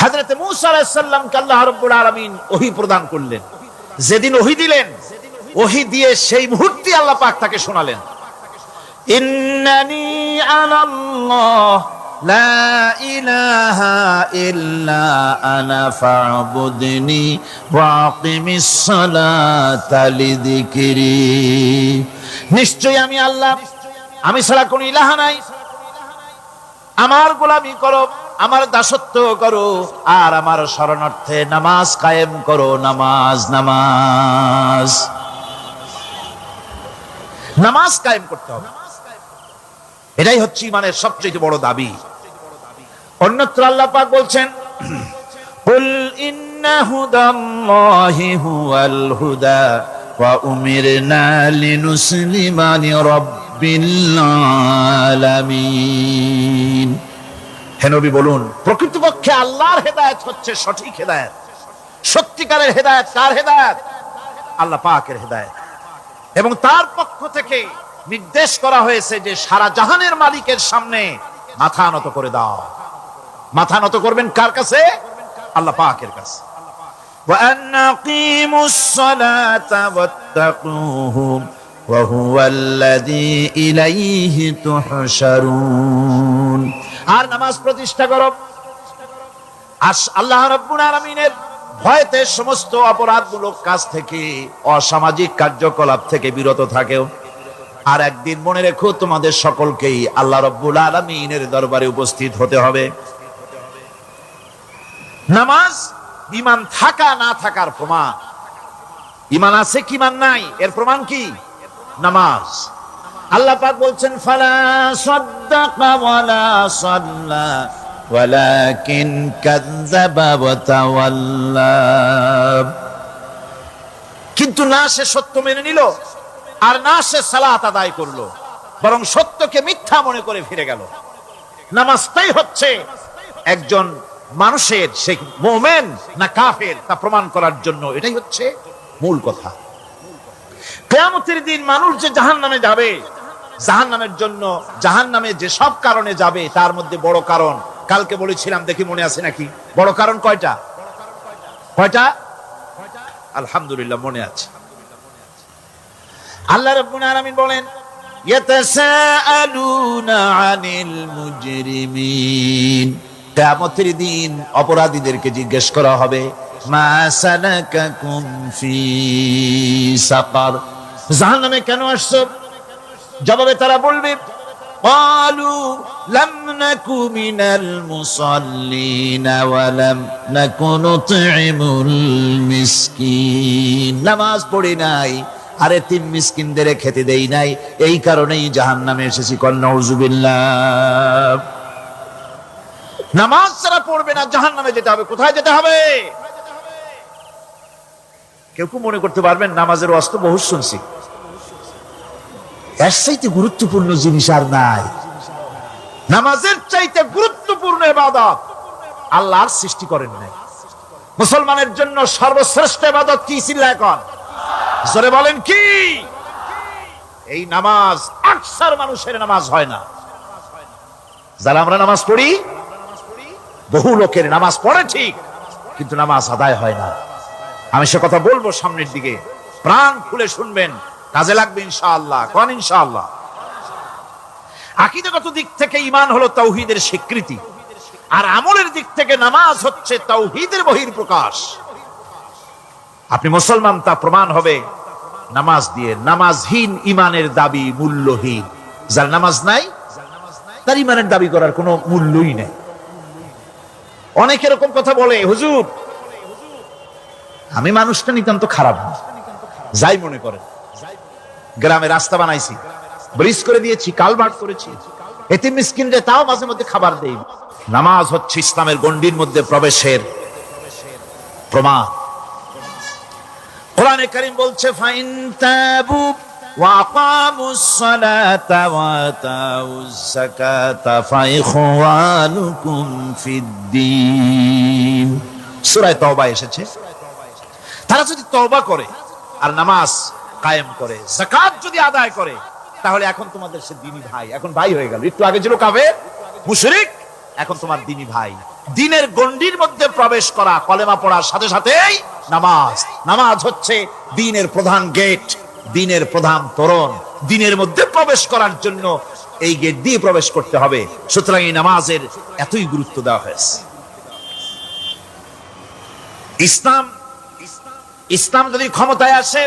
[SPEAKER 1] হযরত মুসা আলাইহিস সালামকে আল্লাহ রাব্বুল আলামিন ওহী প্রদান করলেন। যেদিন ওহী দিলেন ওহী দিয়ে সেই মুহূর্তে আল্লাহ পাক তাকে শোনালেন, ইন্নানি আনাল্লাহ লা ইলাহা ইল্লা আনা ফা'বুদনি ওয়াকিমিস সালাতা লিযিকরি। নিশ্চয়ই আমি আল্লাহ, আমি ছাড়া কোনো ইলাহ নাই, আমার গোলামি করো, আমার দাসত্ব করো, আর আমার শরণার্থে নামাজ কায়েম করো। নামাজ নামাজ নামাজ কায়েম করতে হবে, এটাই হচ্ছে ইমানের সবচেয়ে বড় দাবি। অন্যত্র আল্লাহ পাক বলছেন, কুল ইন্না হুদাল্লাহি হুয়াল হুদা ওয়া উমিরনা লিনুসলিমা লিরাব্বিল আলামিন। হে নবী বলুন, প্রকৃতপক্ষে আল্লাহর হেদায়েত হচ্ছে সঠিক হেদায়েত। সত্যিকারের হেদায়েত কার হেদায়েত? আল্লাহ পাকের হেদায়েত। এবং তার পক্ষ থেকে নির্দেশ করা হয়েছে যে সারা জাহানের মালিকের সামনে মাথা নত করে দাও। মাথা নত করবেন কার কাছে? আল্লাহ পাকের কাছে। ওয়া আনাকিমুস সালাতা ওয়াত্তাকুহু ওয়া হুয়াল্লাযী ইলাইহি তুহশারুন। আর নামাজ প্রতিষ্ঠা করো, আল্লাহ রাব্বুল আলামিনের ভয়তে সমস্ত অপরাধমূলক কাজ থেকে, অসামাজিক কার্যকলাপ থেকে বিরত থাকেও। আর একদিন মনে রেখো, তোমাদের সকলকেই আল্লাহ রাব্বুল আলামিনের দরবারে উপস্থিত হতে হবে। নামাজ ঈমান থাকা না থাকার প্রমাণ। ঈমান আছে কি ঈমান নাই এর প্রমাণ কি? নামাজ। আল্লাহ পাক বলছেন, ফালা সাদ্দাকা ওয়ালা সাল্লা ওয়ালাকিন কাযযাবা ওয়া তাওয়াল্লা। কিন্তু না সে সত্য মেনে নিল, আর না সে সালাত আদায় করলো, বরং সত্যকে মিথ্যা মনে করে ফিরে গেল। নামাজটাই হচ্ছে একজন মানুষের সে মুমিন না কাফের তা প্রমাণ করার জন্য, এটাই হচ্ছে মূল কথা। কিয়ামতের দিন মানুষ যে জাহান্নামে যাবে, জাহান্নামের জন্য, জাহান্নামে যে সব কারণে যাবে তার মধ্যে বড় কারণ, কালকে বলেছিলাম, দেখি মনে আছে নাকি, বড় কারণ কয়টা? কয়টা? আলহামদুলিল্লাহ মনে আছে। আল্লাহ রাব্বুল আলামিন বলেন, ইয়াতাসাআলুনা আনিল মুজরিমিন। কিয়ামতের দিন অপরাধীদেরকে জিজ্ঞেস করা হবে, মা সালাকাকুম ফি সাকার, জাহান্নামে কেন আসছো? জবাবে তারা বলবে, ক্বালু লাম নাকু মিনাল মুসাল্লিনা ওয়া লাম নাকু নুতঈমুল মিসকিন। নামাজ পড়ি নাই, আর এতিম মিসকিনদের খেতে দেই নাই, এই কারণেই জাহান্নামে এসেছি। কল নাউযুবিল্লাহ। নামাজ যারা পড়বে না জাহান্নামে যেতে হবে। কোথায় যেতে হবে? কেউ কেউ মনে করতে পারবেন নামাজের ওয়াজ তো বহু শুনছি, এর চাইতে গুরুত্বপূর্ণ জিনিস আর নাই। নামাজের চাইতে গুরুত্বপূর্ণ ইবাদত আল্লাহর সৃষ্টি করেন নাই। মুসলমানের জন্য সর্বশ্রেষ্ঠ ইবাদত কি? চিল্লায় কোন, জোরে বলেন কি? এই নামাজ। আকসার মানুষের নামাজ হয় না। যারা আমরা নামাজ পড়ি, বহু লোকের নামাজ পড়ে ঠিক, কিন্তু নামাজ আদায় হয় না। আমি সে কথা বলবো সামনের দিকে, প্রাণ খুলে শুনবেন, কাজে লাগবে ইনশাআল্লাহ। কোন ইনশাআল্লাহ? আকীদাগত দিক থেকে ঈমান হলো তাওহীদের স্বীকৃতি, আর আমলের দিক থেকে নামাজ হচ্ছে তাওহীদের বহিঃপ্রকাশ। আপনি মুসলমান তা প্রমাণ হবে নামাজ দিয়ে। নামাজহীন ঈমানের দাবি মূল্যহীন। যার নামাজ নাই তার ঈমানের দাবি করার কোনো মূল্যই নেই। অনেক এরকম কথা বলে, হুজুর আমি মানুষটা নিতান্ত খারাপ না, যাই মনে করেন, গ্রামে রাস্তা বানাইছি, ব্রিজ করে দিয়েছি, কালভার্ট করেছি, এতিম মিসকিনদের তাও মাঝে মধ্যে খাবার দেই। নামাজ হচ্ছে ইসলামের গণ্ডির মধ্যে প্রবেশের প্রমাণ। কোরআনে কারীম বলছে, ফাইন তাবু ওয়া আকামুস সালাতা ওয়া আতাউজ যাকাতা ফাইখওয়ানুকুম ফিদ্দীন। সূরা তাওবা এসেছে। তারা যদি তওবা করে আর নামাজ কায়েম করে, যাকাত যদি আদায় করে, তাহলে এখন তোমাদের সে দ্বীনি ভাই, এখন ভাই হয়ে গেল। একটু আগে ছিল কাফের মুশরিক, এখন তোমার দ্বীনি ভাই। দ্বীনের গণ্ডির মধ্যে প্রবেশ করা, কলেমা পড়ার সাথে সাথেই নামাজ। নামাজ হচ্ছে দ্বীনের প্রধান গেট, দ্বীনের প্রধান তোরণ। দ্বীনের মধ্যে প্রবেশ করার জন্য এই গেট দিয়ে প্রবেশ করতে হবে। সুতরাং এই নামাজের এতই গুরুত্ব দেওয়া হয়েছে। ইসলাম যদি ক্ষমতায় আসে,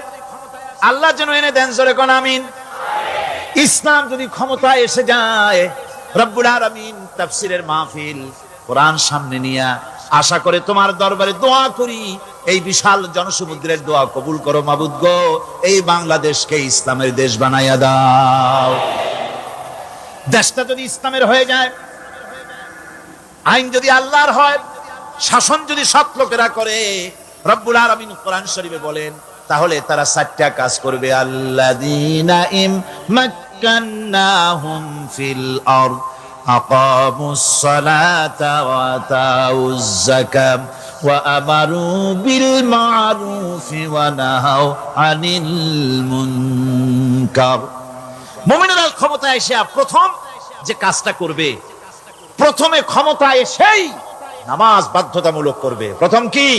[SPEAKER 1] আল্লাহ যেন এনে দেন, জোরে কোন আমিন। ইসলাম যদি ক্ষমতায় এসে যায়, রব্বুল আলামিন তাফসীরের মাহফিল, কোরআন সামনে নিয়ে আশা করে তোমার দরবারে দোয়া করি, এই বিশাল জনসমুদ্রের দোয়া কবুল করো মাবুদ গো, এই বাংলাদেশকে ইসলামের দেশ বানাইয়া দাও। দেশটা যদি ইসলামের হয়ে যায়, আইন যদি আল্লাহর হয়, শাসন যদি সৎ লোকেরা করে, রব্বুল আলামিন কোরআন শরীফে বলেন, তাহলে তারা 4টা কাজ করবে। আল্লাযীনা ইমাক্কান্নাহুম ফিল আরদ আকামুস সালাতা ওয়া আতাউজ যাকাত ওয়া আমারু বিল মা'রুফি ওয়া নাহাউ আনিল মুনকার। মুমিনেরা ক্ষমতায় এসে প্রথম যে কাজটা করবে, প্রথমে ক্ষমতায় এসেই নামাজ বাধ্যতামূলক করবে। প্রথম কি?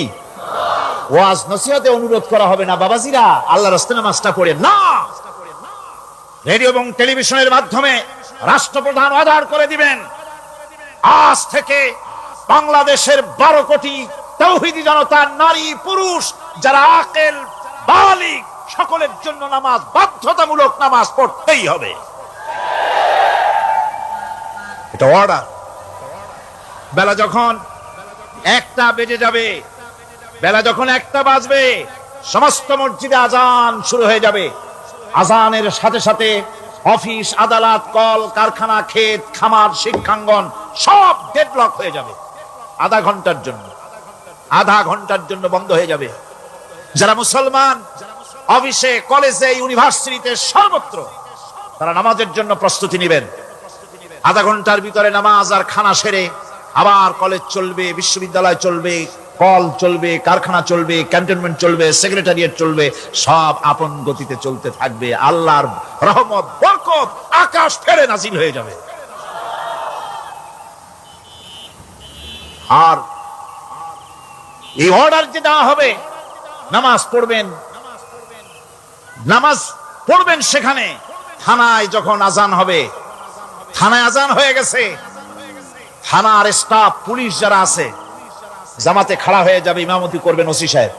[SPEAKER 1] ওয়াজ নসিহতে অনুরোধ করা হবে না, বাবাজিরা আল্লাহর রাস্তায় নামাজটা পড়েন না। রেডিও এবং টেলিভিশনের মাধ্যমে রাষ্ট্রপ্রধান অর্ডার করে দিবেন, আজ থেকে বাংলাদেশের 12 কোটি তাওহীদি জনতা, নারী পুরুষ যারা আকেল বালিগ, সকলের জন্য নামাজ বাধ্যতামূলক, নামাজ পড়তেই হবে। এটা অর্ডার। বেলা যখন 1টা বেজে যাবে, বেলা যখন 1টা বাজবে, সমস্ত মসজিদে আজান শুরু হয়ে যাবে। আজানের সাথে সাথে অফিস, আদালত, কল কারখানা, ক্ষেত খামার, শিক্ষাঙ্গন সব ডেডলক হয়ে যাবে। আধা ঘন্টার জন্য বন্ধ হয়ে যাবে। যারা মুসলমান অফিসে, কলেজে, ইউনিভার্সিটিতে, সর্বত্র তারা নামাজের জন্য প্রস্তুতি নেবেন। আধা ঘন্টার ভিতরে নামাজ আর খানা সেরে আবার কলেজ চলবে, বিশ্ববিদ্যালয় চলবে, কল চলবে, কারখানা চলবে, ক্যান্টনমেন্ট চলবে, সেক্রেটারিয়েট চলবে, সব আপন গতিতে চলতে থাকবে। আল্লাহর রহমত, বরকত আকাশ ফেরে নাজিল হয়ে যাবে। আর এই অর্ডার যে দেওয়া হবে, নামাজ পড়বেন, নামাজ পড়বেন সেখানে। থানায় যখন আজান হবে, থানায় আজান হয়ে গেছে, থানার স্টাফ, পুলিশ যারা আছে জামাতে খাড়া হয়ে যাবে, ইমামতি করবেন ওসি সাহেব।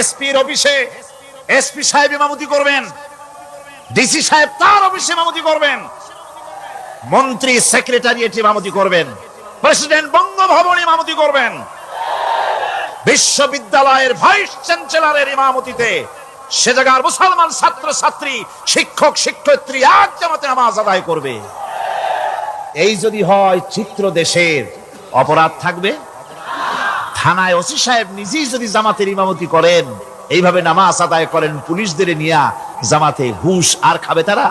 [SPEAKER 1] এসপির অফিসে এসপি সাহেব ইমামতি করবেন, ডিসি সাহেব তার অফিসে ইমামতি করবেন, মন্ত্রী সেক্রেটারিয়েট ইমামতি করবেন, প্রেসিডেন্ট বঙ্গভবন ইমামতি করবেন, বিশ্ববিদ্যালয়ের ভাইস চ্যান্সেলরের ইমামতিতে সে জায়গার মুসলমান ছাত্র ছাত্রী, শিক্ষক শিক্ষয়িত্রী এক জামাতে নামাজ আদায় করবে। এই যদি হয়, চিত্র দেশের অপরাধ থাকবে। থানায় ওসি সাহেব নিজেই যদি জামাতের ইমামতি করেন, এইভাবে নামাজ আদায় করেন পুলিশদের নিয়ে জামাতে, ঘুষ আর খাবে তারা?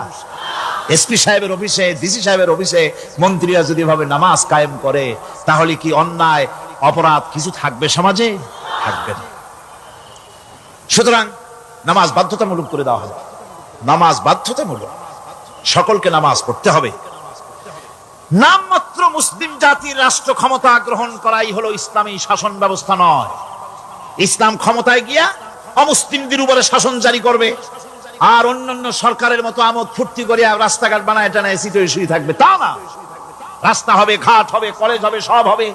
[SPEAKER 1] এসপি সাহেবের অফিসে, ডিসি সাহেবের অফিসে মন্ত্রীরা যদি ভাবে নামাজ কায়েম করে, তাহলে কি অন্যায় অপরাধ কিছু থাকবে সমাজে? থাকবে না। সুতরাং নামাজ বাধ্যতামূলক করে দেওয়া হবে। নামাজ বাধ্যতামূলক, সকলকে নামাজ পড়তে হবে। নামমাত্র মুসলিম জাতির রাষ্ট্র ক্ষমতা গ্রহণ করাই হলো ইসলামী শাসন ব্যবস্থা নয়। ইসলাম ক্ষমতায় গিয়া অমুসলিমদের উপরে শাসন জারি করবে, আর অন্যান্য সরকারের মতো আমোদ ফুর্তি করে রাস্তাঘাট বানায় টানায় সিটে শুয়ে থাকবে, তা না। রাস্তা হবে, ঘাট হবে, কলেজ হবে, সব হবে,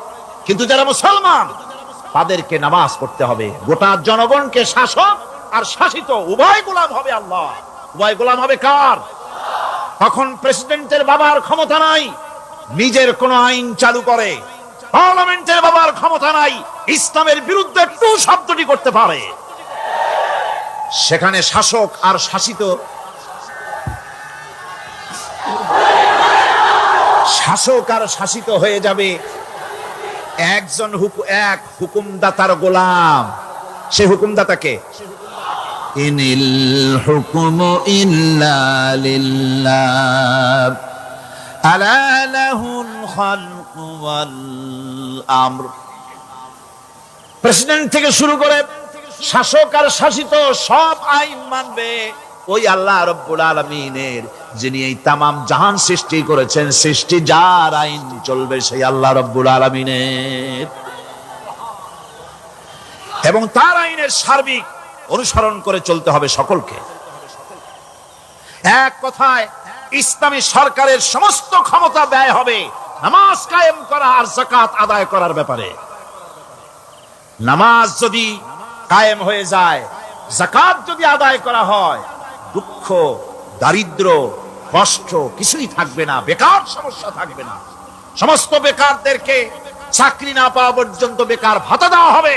[SPEAKER 1] কিন্তু যারা মুসলমান তাদেরকে নামাজ পড়তে হবে। গোটা জনগণকে শাসক আর শাসিত উভয় গোলাম হবে আল্লাহ। উভয় গোলাম হবে কার? তখন প্রেসিডেন্টের বাবার ক্ষমতা নাই নিজের কোন আইন চালু করে, পার্লামেন্টের বাবার ক্ষমতা নাই ইসলামের বিরুদ্ধে টু শব্দটি করতে পারে। সেখানে শাসক আর শাসিত, শাসক আর শাসিত হয়ে যাবে একজন এক হুকুমদাতার গোলাম। সে হুকুমদাতাকে ইনিল হুকুমু ইল্লা লিল্লাহ আলা লাহুল খালকু ওয়াল আমর। প্রেসিডেন্ট থেকে শুরু করে শাসক আর শাসিত সব আইন মানবে ওই আল্লাহ রাব্বুল আলামিনের, যিনি এই তামাম জাহান সৃষ্টি করেছেন। সৃষ্টি যার আইন চলবে সেই আল্লাহ রাব্বুল আলামিনের। এবং তার আইনের সার্বিক অনুসরণ করে চলতে হবে সকলকে। এক কথায় ইসলামী সরকারের সমস্ত ক্ষমতা ব্যয় হবে নামাজ কায়েম করা আর যাকাত আদায় করার ব্যাপারে। নামাজ যদি কায়েম হয়ে যায়, যাকাত যদি আদায় করা হয়, দুঃখ, দারিদ্র, কষ্ট কিছুই থাকবে না, বেকার সমস্যা থাকবে না। সমস্ত বেকারদেরকে চাকরি না পাওয়া পর্যন্ত বেকার ভাতা দেওয়া হবে।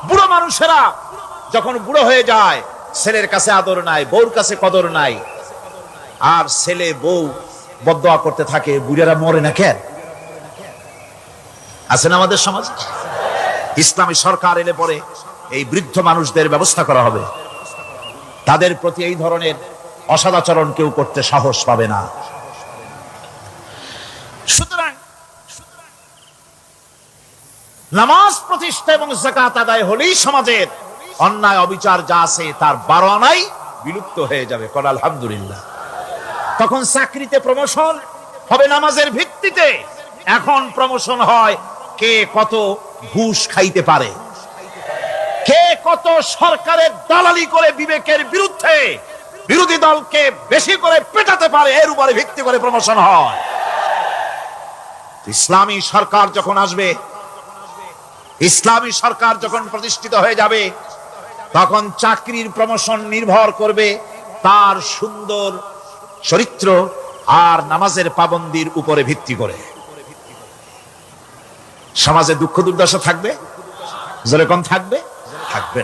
[SPEAKER 1] বুড়ো মানুষেরা যখন বুড়ো হয়ে যায়, ছেলের কাছে আদর নাই, বউর কাছে কদর নাই, আর ছেলে বউ বদদোয়া করতে থাকে, বুড়েরা মরে না কেন? আছেন আমাদের সমাজ। ইসলামী সরকার এলে পরে এই বৃদ্ধ মানুষদের ব্যবস্থা করা হবে। তাদের প্রতি এই ধরনের অসদাচরণ কেউ করতে সাহস পাবে না। সুতরাং নামাজ প্রতিষ্ঠা এবং যাকাত আদায় হলেই সমাজের অন্যায় অবিচার যা আছে তার 12 আনাই বিলুপ্ত হয়ে যাবে। কোন আলহামদুলিল্লাহ। তখন চাকরিতে প্রমোশন হবে নামাজের ভিত্তিতে। এখন প্রমোশন হয় কে কত ঘুষ খাইতে পারে, কে কত সরকারের দালালি করে বিবেকের বিরুদ্ধে বিরোধী দলকে বেশি করে পেটাতে পারে, এর উপরে ভিত্তি করে প্রমোশন হয়। ইসলামী সরকার যখন আসবে, ইসলামী সরকার যখন প্রতিষ্ঠিত হয়ে যাবে, তখন চাকরির প্রমোশন নির্ভর করবে তার সুন্দর চরিত্র আর নামাজের পাবন্দির উপরে ভিত্তি করে। সমাজে দুঃখ দুর্দশা থাকবে, যেরকম থাকবে থাকবে।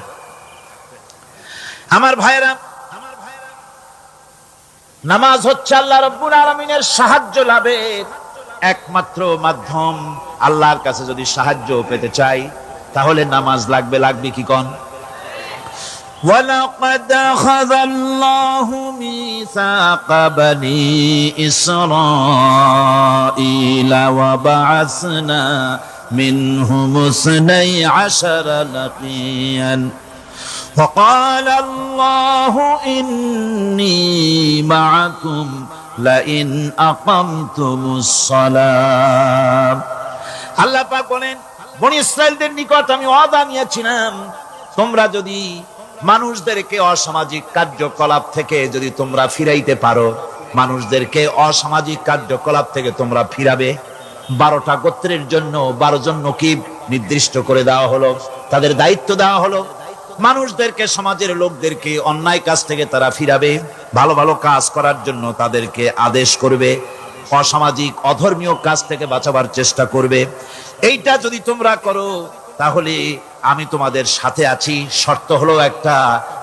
[SPEAKER 1] আমার ভাইয়েরা, নামাজ হচ্ছে আল্লাহ রাব্বুল আলামিনের সাহায্য লাভের একমাত্র মাধ্যম। আল্লাহর কাছে যদি সাহায্য পেতে চাই তাহলে নামাজ লাগবে। লাগবে কি কোন? وَلَقَدْ أَخَذَ اللَّهُ مِيثَاقَ بَنِي إِسْرَائِيلَ وَبَعَثْنَا مِنْهُمُ 12 نَقِيًّا وَقَالَ اللَّهُ إِنِّي مَعَكُمْ لَئِنْ أَقَمْتُمُ الصَّلَاةَ। আল্লাহ পাক বলেন, বনি ইসরাইলদের নিকট আমি ওয়াদা নিয়েছিলাম, তোমরা যদি মানুষদেরকে অসামাজিক কার্যকলাপ থেকে যদি তোমরা ফিরাইতে পারো, মানুষদেরকে অসামাজিক কার্যকলাপ থেকে তোমরা ফিরাবে। 12টা গোত্রের জন্য 12 জন নকিব নির্দিষ্ট করে দেওয়া হলো, তাদের দায়িত্ব দেওয়া হলো। মানুষদেরকে, সমাজের লোকদেরকে অন্যায় কাজ থেকে তারা ফিরাবে, ভালো ভালো কাজ করার জন্য তাদেরকে আদেশ করবে, অসামাজিক অধর্মীয় কাজ থেকে বাঁচাবার চেষ্টা করবে। এইটা যদি তোমরা করো তাহলে আমি তোমাদের সাথে আছি। শর্ত হলো একটা,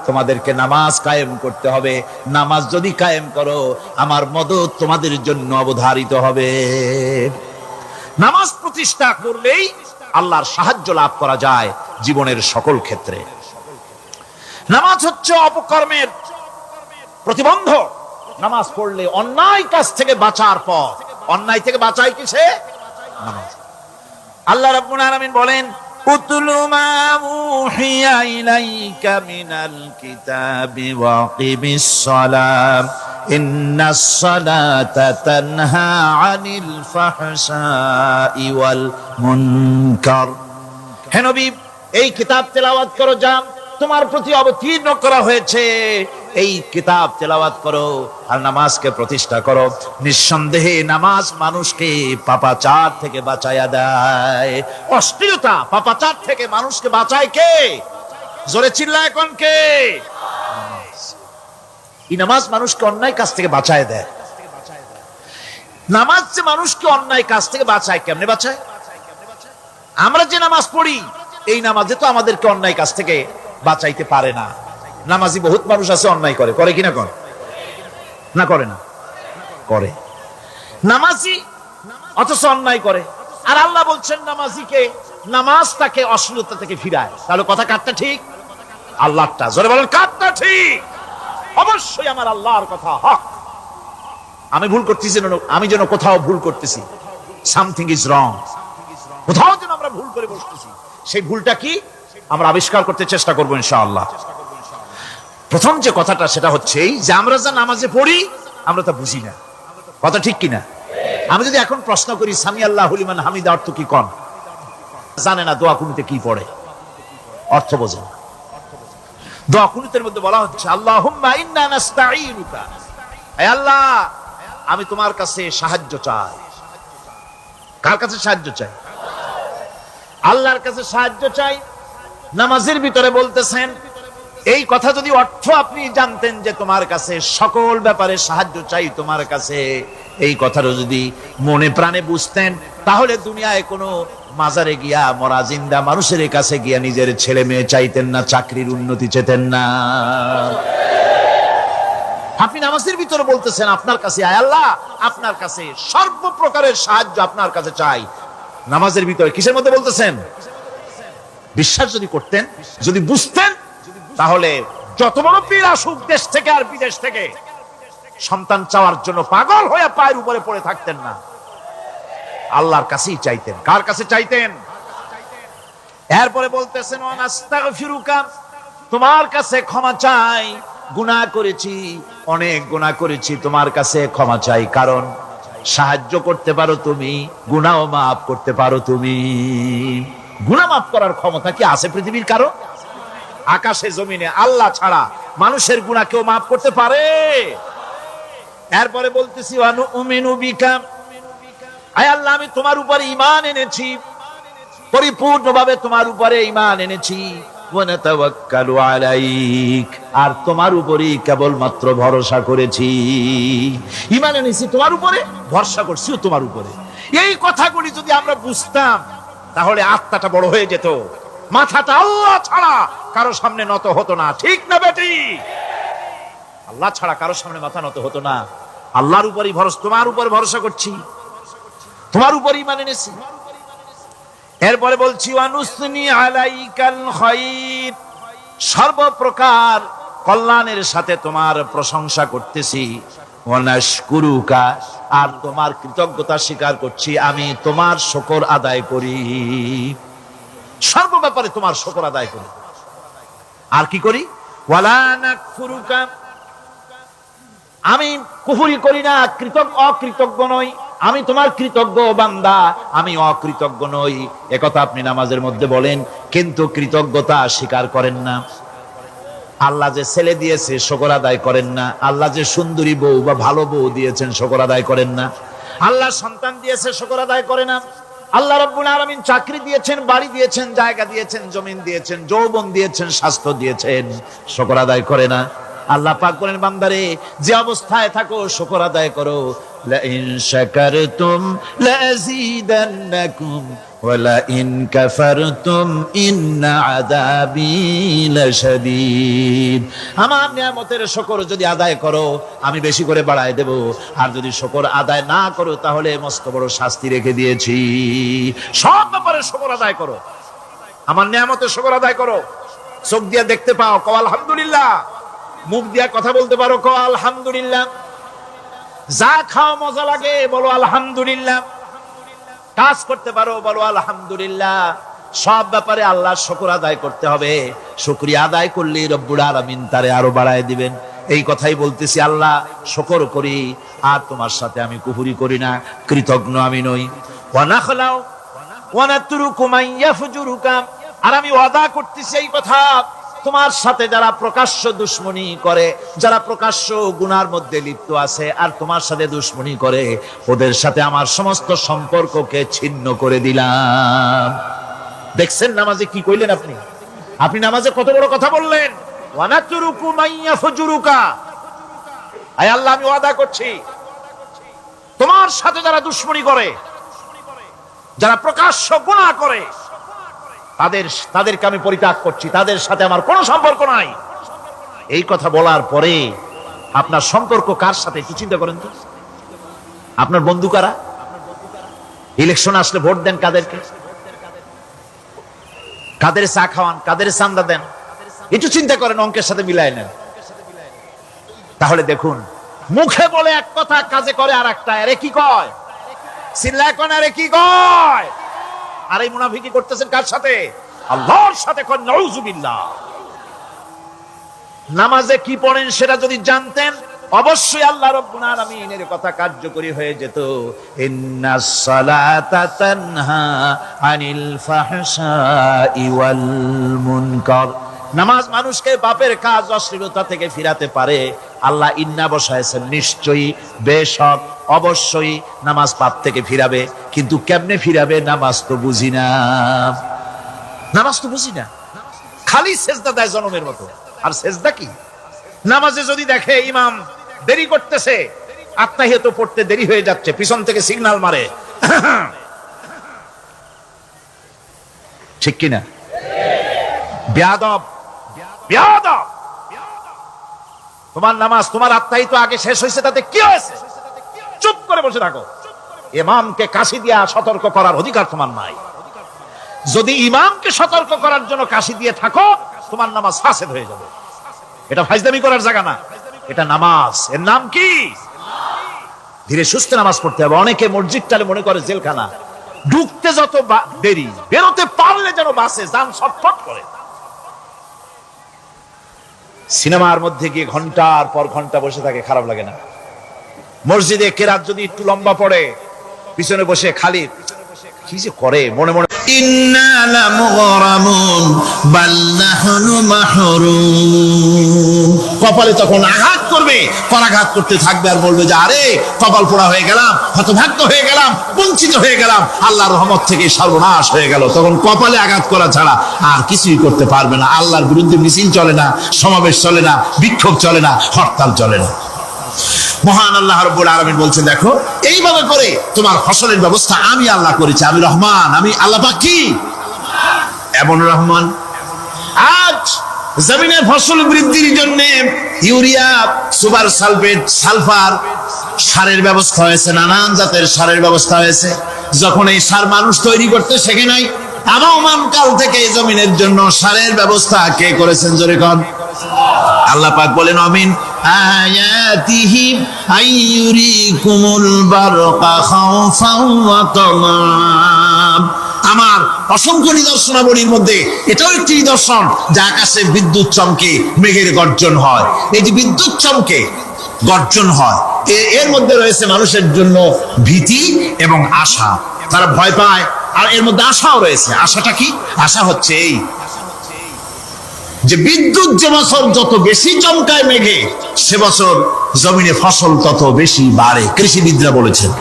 [SPEAKER 1] তোমাদেরকে নামাজ কায়েম করতে হবে। নামাজ যদি কায়েম করো, আমার মদদ তোমাদের জন্য অবধারিত হবে। নামাজ প্রতিষ্ঠা করলেই আল্লাহর সাহায্য লাভ করা যায় জীবনের সকল ক্ষেত্রে। নামাজ হচ্ছে অপকর্মের প্রতিবন্ধক। নামাজ পড়লে অন্যায় কাজ থেকে বাঁচার পথ। অন্যায় থেকে বাঁচায় কিসে? নামাজ। আল্লাহ রাব্বুল আলামিন বলেন, উতলু মা উহিয়া ইলাইকা মিনাল কিতাবি ওয়াকিমিস সালাম ইন্নাস সালাতা তানহা আনিল ফাহশাই ওয়াল মুনকার। হে নবী, এই কিতাব তেলাওয়াত করো যা তোমার প্রতি অবতীর্ণ করা হয়েছে, এই কিতাব তেলাওয়াত করো আর নামাজকে প্রতিষ্ঠা করো। নিঃসন্দেহে নামাজ মানুষকে পাপাচার থেকে বাঁচায়া দেয়। অশ্লীলতা, পাপাচার থেকে মানুষকে বাঁচায় কে? জোরে চিল্লায় কোন কে? এই নামাজ মানুষকে অন্যায় কাজ থেকে বাঁচায় দেয়। নামাজ যে মানুষকে অন্যায় কাজ থেকে বাঁচায়, কেমনে বাঁচায়? আমরা যে নামাজ পড়ি, এই নামাজে তো আমাদেরকে অন্যায় কাজ থেকে বাঁচাইতে পারে না। নামাজি বহুত মানুষ আছে অন্যায় করে, করে কিনা? করে না? করে না? করে। নামাজি অথচ অন্যায় করে। আর আল্লাহ বলছেন নামাজিকে, নামাজ তাকে অশ্লীলতা থেকে ফিরায়। তাহলে কথা কাটটা ঠিক? আল্লাহটা জোরে বলেন, কাটটা ঠিক? অবশ্যই আমার আল্লাহর কথা হক। আমি ভুল করতেছি, আমি যেন কোথাও ভুল করতেছি, সামথিং ইজ রং, কোথাও যেন আমরা ভুল করে বসতেছি। সেই ভুলটা কি আমরা আবিষ্কার করতে চেষ্টা করবো ইনশাআল্লাহ। প্রথম যে কথাটা সেটা হচ্ছে যে আমরা যা নামাজে পড়ি আমরা তা বুঝি না। কথা ঠিক কিনা? আমি যদি এখন প্রশ্ন করি সামি আল্লাহু লিমান হামিদা অর্থ কি, কোন জানে না দোয়া কুনুতে কি পড়ে? অর্থ বোঝেন। দোয়া কুনুতের মধ্যে বলা হচ্ছে আল্লাহুম্মা ইন্না নাস্তাঈনুকা, হে আল্লাহ আমি তোমার কাছে সাহায্য চাই। কার কাছে সাহায্য চাই? আল্লাহর কাছে সাহায্য চাই। নামাজের ভিতরে বলতেছেন, এই কথা যদি অর্থ আপনি জানতেন যে তোমার কাছে সকল ব্যাপারে সাহায্য চাই তোমার কাছে, এই কথাটা যদি মনে প্রাণে বুঝতেন, তাহলে দুনিয়ায় কোনো মাজারে গিয়া মরা জিন্দা মানুষের কাছে গিয়া নিজের ছেলে মেয়ে চাইতেন না, চাকরির উন্নতি চেতেন না। আপনি নামাজের ভিতরে বলতেছেন আপনার কাছে, আয় আল্লাহ আপনার কাছে সর্বপ্রকারের সাহায্য আপনার কাছে চাই। নামাজের ভিতরে কিসের মধ্যে বলতেছেন? বিশ্বাস যদি করতেন, যদি বুঝতেন, তাহলে যত বড় পীর আসুক দেশ থেকে আর বিদেশ থেকে, সন্তান চাওয়ার জন্য পাগল হয়ে পায়ের উপরে পড়ে থাকতেন না, আল্লাহর কাছেই চাইতেন। কার কাছে চাইতেন? এরপরে বলতেছেন ওয়ানাস্তাগফিরুকা, তোমার কাছে ক্ষমা চাই, গুনাহ করেছি, অনেক গুনাহ করেছি, তোমার কাছে ক্ষমা চাই, কারণ সাহায্য করতে পারো তুমি, গুনাহও মাফ করতে পারো তুমি। গুনাহ মাফ করার ক্ষমতা কি আছে পৃথিবীর কারো? আকাশে জমিনে আল্লাহ ছাড়া মানুষের গুনাহ কেউ মাফ করতে পারে? এরপরে বলতেছি ওয়ানুমিনু বিকা, আয় আল্লাহ আমি তোমার উপরে ঈমান এনেছি, পরিপূর্ণভাবে তোমার উপরে ঈমান এনেছি। ওয়ানাতাওয়াক্কালু আলাইক, আর তোমার উপরেই কেবলমাত্র ভরসা করেছি। ঈমান এনেছি তোমার উপরে, ভরসা করছিও তোমার উপরে। এই কথাগুলি যদি আমরা বুঝতাম, তাহলে আত্মাটা বড় হয়ে যেত, মাথাটা আল্লাহ ছাড়া কারো সামনে নত হতো না। ঠিক না বেটি? আল্লাহ ছাড়া কারো সামনে মাথা নত হতো না। আল্লাহর উপরই ভরসা, তোমার উপর ভরসা করছি, তোমার উপর ঈমান এনেছি। এরপরে বলছি ওয়ানুসনি আলাইকাল খায়র, সর্বপ্রকার কল্যাণের সাথে তোমার প্রশংসা করতেছি। ওয়ানাশকুরুকা, আর তোমার কৃতজ্ঞতা স্বীকার করছি, আমি তোমার শুকর আদায় করি, সর্ব ব্যাপারে তোমার শুকর আদায় করি। আর কি করি? ওয়ালা নাকফুরুকা, আমি কুফরি করি না, অকৃতজ্ঞ নই, আমি তোমার কৃতজ্ঞ বান্দা, আমি অকৃতজ্ঞ নই। একথা আপনি নামাজের মধ্যে বলেন, কিন্তু কৃতজ্ঞতা স্বীকার করেন না। আল্লাহ যে ছেলে দিয়েছে শুকর আদায় করেন না, আল্লাহ যে সুন্দরী বউ বা ভালো বউ দিয়েছেন শুকর আদায় করেন না, আল্লাহ সন্তান দিয়েছে শুকর আদায় করে না, আল্লাহ রাব্বুল আলামিন চাকরি দিয়েছেন, বাড়ি দিয়েছেন, জায়গা দিয়েছেন, জমিন দিয়েছেন, যৌবন দিয়েছেন, স্বাস্থ্য দিয়েছেন, শুকর আদায় করে না। আল্লাহ পাক বলেন, বান্দারে যে অবস্থায় থাকো শুকর আদায় করো। লা ইন শাকারতুম লাযীদান্নাকুম ওয়া লা ইন কাফারতুম ইন্না আযাবী লাশাদীদ। আমার নিয়ামতের শুকর যদি আদায় করো আমি বেশি করে বাড়ায় দেব, আর যদি শুকর আদায় না করো তাহলে মস্ত বড় শাস্তি রেখে দিয়েছি। সব ব্যাপারে শুকর আদায় করো, আমার নিয়ামতের শুকর আদায় করো। চোখ দিয়ে দেখতে পাও, কও আলহামদুলিল্লাহ। মুখ দিয়া কথা বলতে পারো, কও আলহামদুলিল্লাহ। যা খাও মজা লাগে, বলো আলহামদুলিল্লাহ। কাজ করতে পারো, বলো আলহামদুলিল্লাহ। সব ব্যাপারে আল্লাহর শুকর আদায় করতে হবে। শুকরিয়া আদায় করলে রব্বুল আলামিন তারে আরো বাড়ায় দিবেন। এই কথাই বলতেছি, আল্লাহ শুকর করি, আর তোমার সাথে আমি কুফরি করি না, কৃতজ্ঞ আমি নই। ওয়া নাখলাউ ওয়া নাতরুকু মান ইয়াফজুরুকা, আর আমি ওয়াদা করতেছি এই কথা, তোমার সাথে যারা প্রকাশ্য দুশ্মনী করে, যারা প্রকাশ্য গুনার মধ্যে লিপ্ত আছে আর তোমার সাথে দুশ্মনী করে, ওদের সাথে আমার সমস্ত সম্পর্ককে ছিন্ন করে দিলাম। দেখছেন নামাজে কি কইলেন আপনি? আপনি নামাজে কত বড় কথা বললেন। ওয়ানাতুরুকু মাইয়া ফুজুরুকা, আয় আল্লাহ আমি ওয়াদা করছি, তোমার সাথে যারা দুশ্মনী করে, যারা প্রকাশ্য গুনাহ করে, তাদেরকে আমি পরিত্যাগ করছি, তাদের সাথে আমার কোনো সম্পর্ক নাই। এই কথা বলার পরে আপনার সম্পর্ক কার সাথে একটু চিন্তা করেন তো। আপনার বন্ধু কারা? ইলেকশন আসলে ভোট দেন কাদেরকে? কাদের চা খাওয়ান, কাদের চান্দা দেন? একটু চিন্তা করেন, অঙ্কের সাথে মিলাই নেন। তাহলে দেখুন, মুখে বলে এক কথা, কাজে করে আর একটা। আরে কি কয়? চিল্লায় কোন আরে কি কয়? আর এই মুনাফিকি করতেছেন কার সাথে? আল্লাহর সাথে। কোন নাউজুবিল্লাহ। নামাজে কি পড়েন সেটা যদি জানতেন অবশ্যই আল্লাহ রাব্বুল আলামিনের কথা কার্যকরী হয়ে যেত। ইন্নাস সালাতা তানহা আনিল ফাহশাই ওয়াল মুনকার, নামাজ মানুষকে পাপের কাজ অশ্লীলতা থেকে ফিরাতে পারে। আল্লাহ ইন্না বসায়ছেন, নিশ্চয়ই, বেশক, অবশ্যই নামাজ পাপ থেকে ফিরাবে। কিন্তু কেমনে ফিরাবে নামাজ তো বুঝি না, নামাজ তো বুঝি না। খালি সেজদা দেয় জনমের মতো। আর সেজদা কি? নামাজে যদি দেখে ইমাম দেরি করতেছে, আত্মাহিয়াত পড়তে দেরি হয়ে যাচ্ছে, পিছন থেকে সিগন্যাল মারে, ঠিক কিনা? বেয়াদব, বেয়াদব। তোমার নামাজ, তোমার আত্মাহিত আগে শেষ হয়েছে, তাতে কি হয়েছে? চুপ করে বসে থাকো। ইমামকে কাশি দিয়া সতর্ক করার অধিকার তোমার নাই। যদি ইমামকে সতর্ক করার জন্য কাশি দিয়ে থাকো, তোমার নামাজ ফাসেদ হয়ে যাবে। এটা ফাজলামি করার জায়গা না, এটা নামাজ। এর নাম কি? ধীরে সুস্থে নামাজ পড়তে হবে। অনেকে মসজিদটালে মনে করে জেলখানা, ঢুকতে যত দেরি, বেরোতে পারলে যেন বাসে যান ছটফট করে। সিনেমার মধ্যে গিয়ে ঘন্টার পর ঘন্টা বসে থাকে, খারাপ লাগে না? মসজিদে কেরাত যদি একটু লম্বা পড়ে, পিছনে বসে খালি কি যে করে মনে মনে,
[SPEAKER 2] ইন্না লামুগরামুন বাল নাহনু মাহরুম। কপালে তখন আঘাত করবে, পরাঘাত করতে থাকবে আর বলবে যে আরে কপাল পোড়া হয়ে গেলাম, হতভাগ্য হয়ে গেলাম, বঞ্চিত হয়ে গেলাম, আল্লাহর রহমত থেকে সর্বনাশ হয়ে গেল। তখন কপালে আঘাত করা ছাড়া আর কিছুই করতে পারবে না। আল্লাহর বিরুদ্ধে মিছিল চলে না, সমাবেশ চলে না, বিক্ষোভ চলে না, হরতাল চলে না। মহান আল্লাহ রাব্বুল আলামিন বলছেন, দেখো এইভাবে করে তোমার ফসলের ব্যবস্থা আমি আল্লাহ করেছি। আমি রহমান, আমি আল্লাহ পাক কি এমন রহমান। আজ জমিনে ফসল বৃদ্ধির জন্য ইউরিয়া, সুপার সালফেট, সালফার সারের ব্যবস্থা হয়েছে, নানান জাতের সারের ব্যবস্থা হয়েছে। যখন এই সার মানুষ তৈরি করতে শেখে নাই, আবহমান কাল থেকে এই জমিনের জন্য সারের ব্যবস্থা কে করেছেন? জোরে কোন? আল্লাহ পাক বলেন, আমিন আয়াতিহি আইয়ুরিকুমুল বারকা খাওফান ওয়া তামাম। আমার অসংখ্য নিদর্শনাবলীর মধ্যে এটাও একটি নিদর্শন যে আকাশে বিদ্যুৎ চমকে মেঘের গর্জন হয়। এই যে বিদ্যুৎ চমকে গর্জন হয়, এর মধ্যে রয়েছে মানুষের জন্য ভীতি এবং আশা। তারা ভয় পায়, আর এর মধ্যে আশাও রয়েছে। আশাটা কি? আশা হচ্ছে এই যে বিদ্যুৎ যে বছর যত বেশি চমকায় মেঘে, সে বছর জমিনে ফসল তত বেশি বাড়ে। কৃষিবিদরা বলেছেন,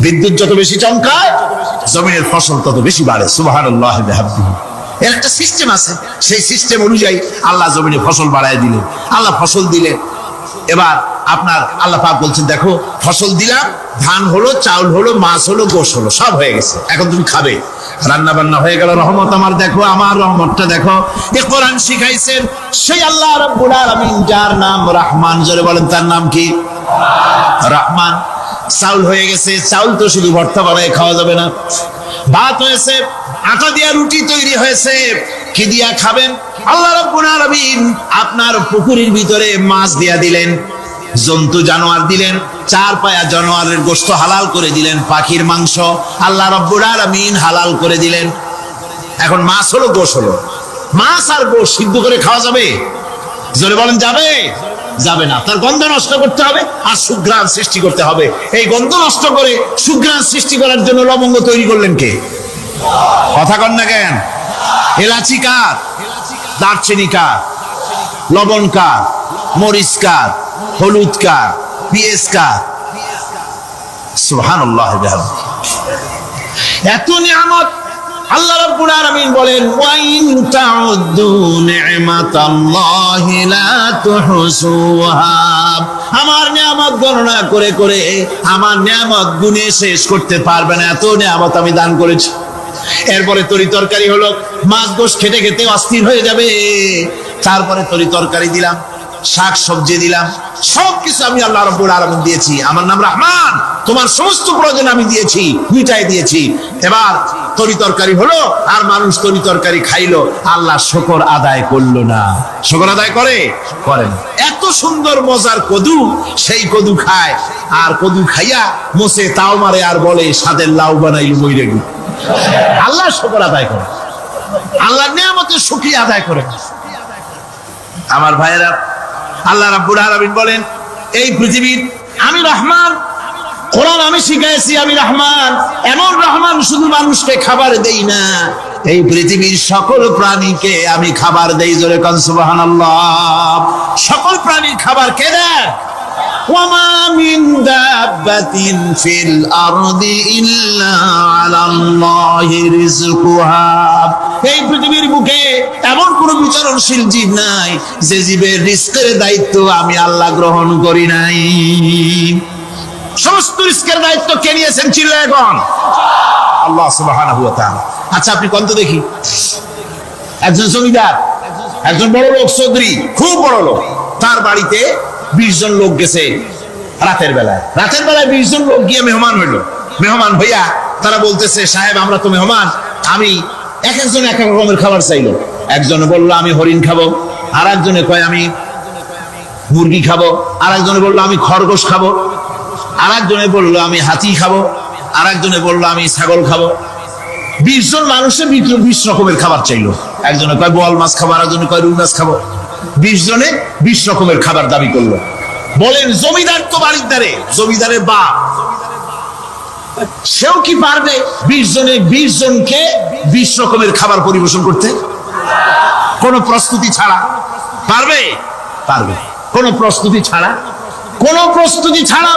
[SPEAKER 2] বিদ্যুৎ যত বেশি চমকায় জমিনের ফসল তত বেশি বাড়ে। সুবহানাল্লাহি ওয়া বিহামদিহি। এর একটা সিস্টেম আছে, সেই সিস্টেম অনুযায়ী আল্লাহ জমিনে ফসল বাড়ায় দিলেন। আল্লাহ ফসল দিলেন। এবার আপনার আল্লাহ পাক বলছেন, দেখো ফসল দিলাম, ধান হলো, চাউল হলো, মাছ হলো, গোশ হলো, সব হয়ে গেছে, এখন তুমি খাবে। রান্না বান্না হয়ে গেল, রহমত আমার দেখো, আমার রহমতটা দেখো। এ কোরআন শিখাইছেন সেই আল্লাহ রাব্বুল আলামিন, যার নাম রহমান। জোরে বলেন, তার নাম কি? রহমান। চাউল হয়ে গেছে, চাউল তো শুধু ভর্তা বানায় খাওয়া যাবে না। ভাত হয়েছে, আটা দিয়া রুটি তৈরি হয়েছে, কি দিয়া খাবেন? আল্লাহ রাব্বুল আলামিন আপনার পুকুরের ভিতরে মাছ দিয়া দিলেন, জন্তু জানোয়ার দিলেন, চার পায়া জানোয়ারের গোশত হালাল করে দিলেন, পাখির মাংস আল্লাহ রাব্বুল আলামিন হালাল করে দিলেন। এখন মাছ হলো, গোশ হলো। মাছ আর গোশ সিদ্ধ করে খাওয়া যাবে? জোরে বলেন, যাবে? যাবে না। তার গন্ধ নষ্ট করতে হবে আর সুঘ্রাণ সৃষ্টি করতে হবে। এই গন্ধ নষ্ট করে সুঘ্রাণ সৃষ্টি করার জন্য লবঙ্গ তৈরি করলেন কে? কথা কন না কেন? এলাচি কার? দারচিনি কার? লবণ কার? মরিচ কার? হলুদ কার? পেঁয়াজ কার? সুবহানাল্লাহ। এত নিয়ামত আল্লাহ রাব্বুল আলামিন বলেন, ওয়া ইন তাউদ্দু নি'মাতাল্লাহি লা তুহসুহা। আমার নিয়ামত গণনা করে করে আমার নিয়ামত গুণে শেষ করতে পারবে না, এত নিয়ামত আমি দান করেছি। এরপরে তরি তরকারি হলো, মাছ গোশ খেতে খেতে অস্থির হয়ে যাবে। তারপরে তরি তরকারি দিলাম, শাক সবজি দিলাম, সবকিছু আমি আল্লাহ রাব্বুল আলামিন দিয়েছি। আমার নাম রহমান, তোমার সমস্ত প্রয়োজন আমি দিয়েছি, মিটাই দিয়েছি। এবার তরি তরকারি হলো, আর মানুষ তরি তরকারি খাইলো, আল্লাহ শুকর আদায় করলো না। শুকর আদায় করে? করেন। এত সুন্দর মজার কদু, সেই কদু খায়, আর কদু খাইয়া মোসে তাও মারে আর বলে স্বাদের লাউ বানাইল মইরে গু। আল্লাহ শুকর আদায় করে, আল্লাহর নিয়ামতের শুকরিয়া আদায় করে। আমার ভাইয়েরা, আল্লাহ রাব্বুল আলামিন বলেন, এই পৃথিবীর আমি রহমান, কোরআন আমি শিখাইছি আমি রহমান। এমন রহমান শুধু মানুষকে খাবার দেই না, এই পৃথিবীর সকল প্রাণীকে আমি খাবার দেই। জোরে কান সুবহানাল্লাহ। সকল প্রাণীর খাবার কে দেয়? ওয়ামা মিন দাব্বাতিন ফিল আরদি ইল্লা আলাল্লাহি রিজকুহা। এই পৃথিবীর বুকে এমন কোন বিচরণশীল জীব নাই যে জীবের রিজকের দায়িত্ব আমি আল্লাহ গ্রহণ করি নাই। সমস্ত রিজকের দায়িত্ব কে নিয়েছেন? চিল্লায় এখন আল্লাহ সুবহানাহু ওয়া তাআলা। আচ্ছা আপনি কোন তো দেখি, একজন জমিদার, একজন বড় লোক, চৌধুরী, খুব বড় লোক, তার বাড়িতে 20 জন লোক গেছে রাতের বেলায়। 20 জন লোক গিয়ে মেহমান হইলো। মেহমান হইয়া তারা বলতেছে, সাহেব আমরা তো মেহমান, আমি এক একজন এক এক রকমের খাবার চাইলো। একজনে বললো আমি হরিণ খাবো, আর একজনে কয় আমি মুরগি খাবো, আর একজনে বললো আমি খরগোশ খাবো, আর একজনে বললো আমি হাতি খাবো, আর একজনে বললো আমি ছাগল খাবো। 20 জন মানুষের 20 রকমের খাবার চাইলো। একজনে কয় বোয়াল মাছ খাবো, আর একজনে কয় রুই মাছ খাবো। 20 জনে 20 রকমের খাবার দাবি করলো। বলেন জমিদার তো বাড়ির ধারে, জমিদারের বাপ, সেও কি পারবে 20 জনকে 20 রকমের খাবার পরিবেশন করতে? কোন প্রস্তুতি ছাড়া পারবে? পারবে। কোন প্রস্তুতি ছাড়া, কোন প্রস্তুতি ছাড়া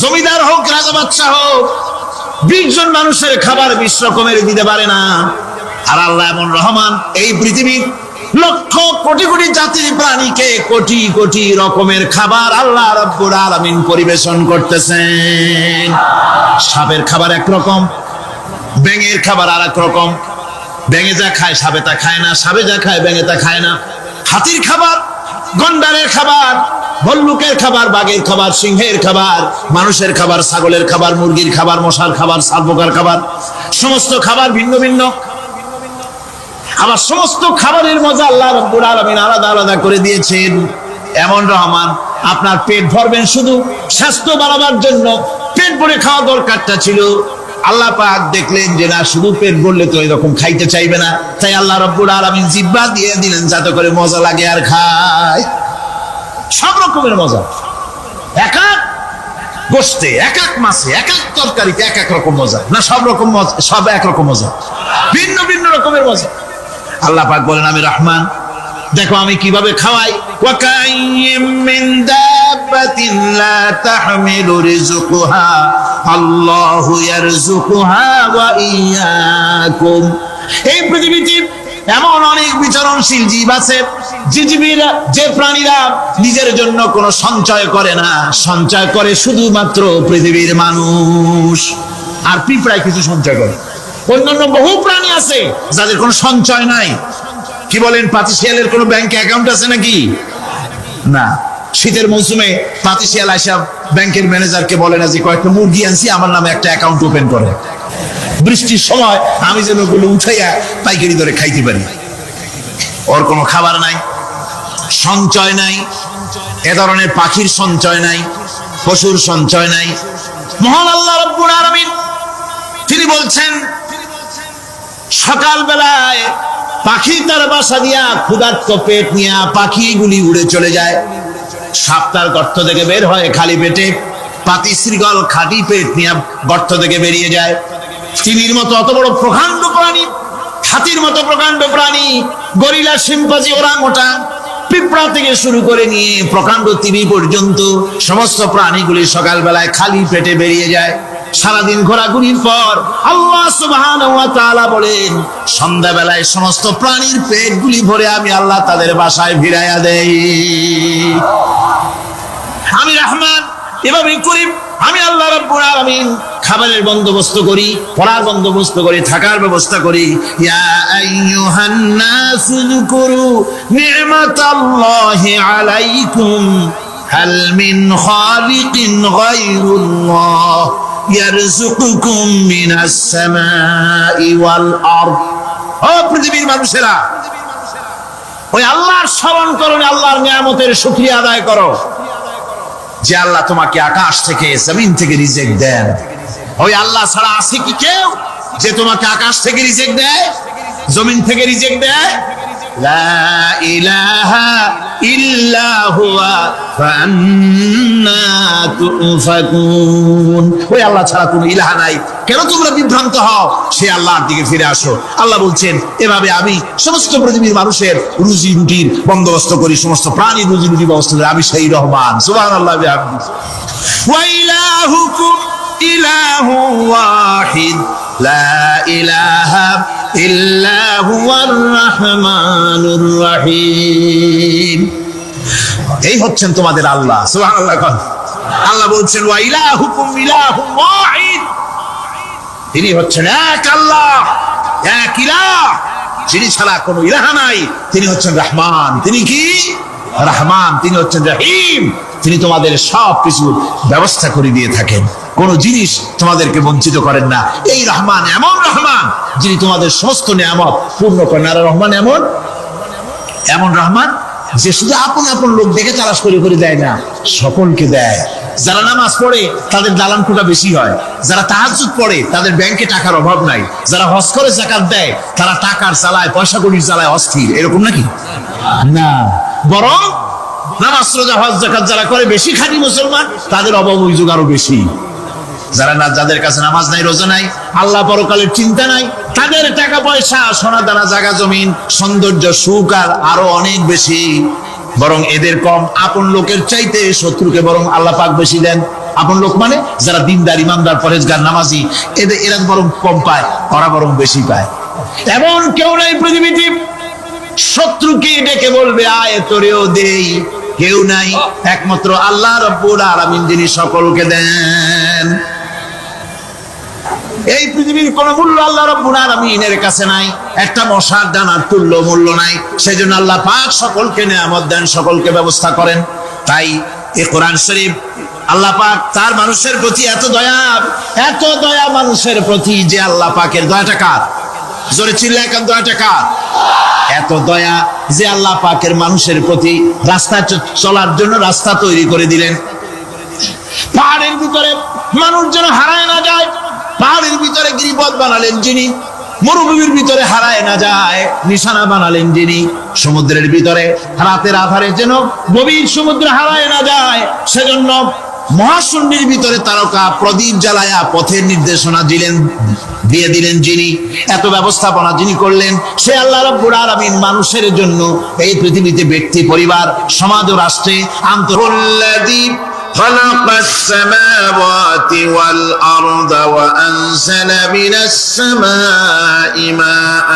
[SPEAKER 2] জমিদার হোক রাজা বাদশা হোক 20 জন মানুষের খাবার 20 রকমের দিতে পারে না। আর আল্লাহ এমন রহমান, এই পৃথিবীর লক্ষ কোটি কোটি জাতির প্রাণীকে কোটি কোটি রকমের খাবার আল্লাহ রাব্বুল আলামিন পরিবেশন করতেছেন। সাপের খাবার একরকম, ব্যাঙের খাবার আর এক রকম। ব্যাঙে যা খায় সাপে তা খায় না, সাপে যা খায় ব্যাঙে তা খায় না। হাতির খাবার, গন্ডারের খাবার, ভল্লুকের খাবার, বাঘের খাবার, সিংহের খাবার, মানুষের খাবার, ছাগলের খাবার, মুরগির খাবার, মশার খাবার, সাপোকার খাবার, সমস্ত খাবার ভিন্ন ভিন্ন। আবার সমস্ত খাবারের মজা আল্লাহ রাব্বুল আলামিন আলাদা আলাদা করে দিয়েছেন। এমন রহমান, আপনার পেট ভরবেন শুধু স্বাস্থ্য বাড়াবার জন্য, পেট ভরে খাওয়া দরকারটা ছিল। আল্লাহ পাক দেখলেন যে না, শুধু পেট ভরলে তো এরকম খাইতে চাইবে না, তাই আল্লাহ রাব্বুল আলামিন জিহ্বা দিয়ে দিলেন যাতে করে মজা লাগে আর খায়। সব রকমের মজা, এক এক গোশতে, এক এক মাছে, এক এক তরকারিতে এক এক রকম মজা। না সব রকম মজা, সব এক রকম মজা, ভিন্ন ভিন্ন রকমের মজা। আল্লাহ পাক বলেন আমি রহমান, দেখো আমি কিভাবে খাওয়াই। ওয়াকাইয়িম মিন দাব্বাতিন লা তাহমিলু রিজকুহা আল্লাহু ইয়ারযুকুহা ওয়া ইয়্যাকুম। এই পৃথিবীতে এমন অনেক বিচরণশীল জীব আছে, যে প্রাণীরা নিজের জন্য কোনো সঞ্চয় করে না, সঞ্চয় করে শুধুমাত্র পৃথিবীর মানুষ। আর পিঁপড়ায় কিছু সঞ্চয় করে। অন্যান্য বহু প্রাণী আছে যাদের কোনো সঞ্চয় নাই। কি বলেন, পাতিশিয়ালের কোনো ব্যাংকে অ্যাকাউন্ট আছে নাকি? না। শীতের মৌসুমে পাতিশিয়াল আইসা ব্যাংকের ম্যানেজারকে বলে না যে কয়েকটা মুরগি আনছি, আমার নামে একটা অ্যাকাউন্ট ওপেন করে, বৃষ্টির সময় আমি যেন ওগুলো উঠাইয়া পাইকারি দরে খাইতে পারি। ওর কোনো খাবার নাই, সঞ্চয় নাই। এ ধরনের পাখির সঞ্চয় নাই, পশুর সঞ্চয় নাই। মহান আল্লাহ রাব্বুল আলামিন তিনি বলছেন, সকাল বেলায় পাখি তার বাসা দিয়া ক্ষুধার্ত পেট নিয়ে পাখিগুলি উড়ে চলে যায়। সাপ তার গর্ত থেকে বের হয় খালি পেটে, পাতি শৃগাল খালি পেট নিয়ে গর্ত থেকে বেরিয়ে যায়। তিমির মতো অত বড় প্রকাণ্ড প্রাণী, হাতির মতো প্রকাণ্ড প্রাণী, গরিলা, শিম্পাঞ্জি, ওরাংওটাং, পিঁপড়া থেকে শুরু করে নিয়ে প্রকাণ্ড তিমি পর্যন্ত সমস্ত প্রাণীগুলি সকালবেলায় খালি পেটে বেরিয়ে যায়। সারাদিন ঘোরাঘুরির পর আল্লাহ সুবহানাহু ওয়া তাআলা বলেন, সন্ধ্যাবেলায় সমস্ত প্রাণীর পেটগুলি ভরে আমি আল্লাহ তাদের বাসায় ফিরাইয়া দেই। আমি রহমান, এভাবে করি আমি আল্লাহ রাব্বুল আলামিন। খাবারের বন্দোবস্ত করি, পড়ার বন্দোবস্ত করি, থাকার ব্যবস্থা করি। ইয়া আইয়ুহান নাসু যকুরু নি'মাতাল্লাহি আলাইকুম হাল মিন খালিকিন গায়রুল্লাহ ইয়ারযুকুকুম মিনাস সামাই ওয়াল আরদ। ও পৃথিবীর মানুষেরা, ওই আল্লাহর স্মরণ করো, আল্লাহর নিয়ামতের শুকরিয়া আদায় করো যে আল্লাহ তোমাকে আকাশ থেকে, জমিন থেকে রিজিক দেন। ওই আল্লাহ ছাড়া আছে কি কেউ যে তোমাকে আকাশ থেকে রিজিক দেয়, জমিন থেকে রিজিক দেয়? লা ইলাহা ইল্লা হুয়া ফান্না তুফাকুন। ওই আল্লাহ ছাড়া কোনো ইলাহা নাই, কেন তোমরা বিভ্রান্ত হও? সে আল্লাহর দিকে ফিরে আসো। আল্লাহ বলছেন, এভাবে আমি সমস্ত পৃথিবীর মানুষের রুজি রুটির বন্দোবস্ত করি, সমস্ত প্রাণীর রুজি রুটির ব্যবস্থা করি, আমি সেই রহমান। সুবহানাল্লাহ বিহামদিহি। ওয়া ইলাহুকুম ইলাহু ওয়াহিদ লা ইলাহা ইল্লা হুয়ার রহমানুর রহিম। এই হচ্ছেন তোমাদের আল্লাহ। সুবহানাল্লাহ। আল্লাহ বলছেন, ওয়া ইলাহুকুম ইলাহুম ওয়াহিদ, তিনি হচ্ছেন এক আল্লাহ, এক ইলাহ, যিনি ছাড়া কোনো ইলাহা নাই। তিনি হচ্ছেন রহমান। তিনি কি? রহমান। তিনি হচ্ছেন রহিম। তিনি তোমাদের সব কিছুর ব্যবস্থা করে দিয়ে থাকেন, কোন জিনিস তোমাদেরকে বঞ্চিত করেন না। এই রহমান এমন রহমান যিনি তোমাদের সমস্ত নিয়ামত পূর্ণ করেন। আর রহমান এমন রহমান যে শুধু আপন আপন লোক দেখে তালাশ করে করে দেয় না, সকলকে দেয়। যারা নামাজ পড়ে তাদের দালান কোটা বেশি হয়, যারা তাহাজ্জুদ পড়ে তাদের ব্যাংকে টাকার অভাব নাই, যারা হজ করে যাকাত দেয় তারা টাকার জ্বালায়, পয়সা কড়ির জ্বালায় অস্থির। এরকম নাকি? না, বরং নামাজ রোজা হজ যাকাত যারা করে বেশি খাঁটি মুসলমান, তাদের অভাব অভিযোগ আরো বেশি। যাদের কাছে নামাজ নাই, রোজা নাই, আল্লাহ পরকালের চিন্তা নাই, তাদের টাকা পয়সা, সোনা দানা, জায়গা জমিন, সৌন্দর্য, সুখ আর আরো অনেক বেশি। বরং এদের কম। আপন লোকের চাইতে শত্রুকে বরং আল্লাহ পাক বেশি দেন। আপন লোক মানে যারা দিনদার, ইমানদার, পরেজগার, নামাজি, এরা বরং কম পায়, ওরা বরং বেশি পায়। এমন কেউ নাই পৃথিবীতে শত্রুকে ডেকে বলবে আয় তোরেও দেই, কেউ নাই, একমাত্র আল্লাহ রাব্বুল আলামিন যিনি সকলকে দেন। এই পৃথিবীর কোন মূল্য আল্লাহ রাব্বুল আলামিনের কাছে নাই, একটা মশার দানার তুল্য মূল্য নাই। সেজন্য আল্লাহ পাক সকলকে নিয়ামত দেন, সকলকে ব্যবস্থা করেন। তাই এই কোরআন শরীফ আল্লাহ পাক তার মানুষের প্রতি এত দয়া মানুষের প্রতি, যে আল্লাহ পাকের দয়াটা কার? জোরে চিল্লায় কান, দয়াটা কার? এত দয়া যে আল্লাহ পাকের মানুষের প্রতি রাস্তা চলার জন্য রাস্তা তৈরি করে দিলেন। পাহাড়ের ভিতরে মানুষ যেন হারায় না যায়, পাহাড়ের ভিতরে গিরিপথ বানালেন যিনি, মরুভূমির ভিতরে হারায় না যায় নিশানা বানালেন যিনি, সমুদ্রের ভিতরে রাতের আধারে যেন গভীর সমুদ্র হারায় না যায়, সেজন্য মহাশূন্যের ভিতরে তারকা প্রদীপ জ্বালায়া পথের নির্দেশনা দিয়ে দিলেন যিনি, এত ব্যবস্থাপনা যিনি করলেন, সে আল্লাহ রাব্বুল আলামিন মানুষের জন্য এই পৃথিবীতে ব্যক্তি, পরিবার, সমাজ ও রাষ্ট্রে আন্তর্জাতিক خلق السماوات والأرض وأنزل من السماء ماء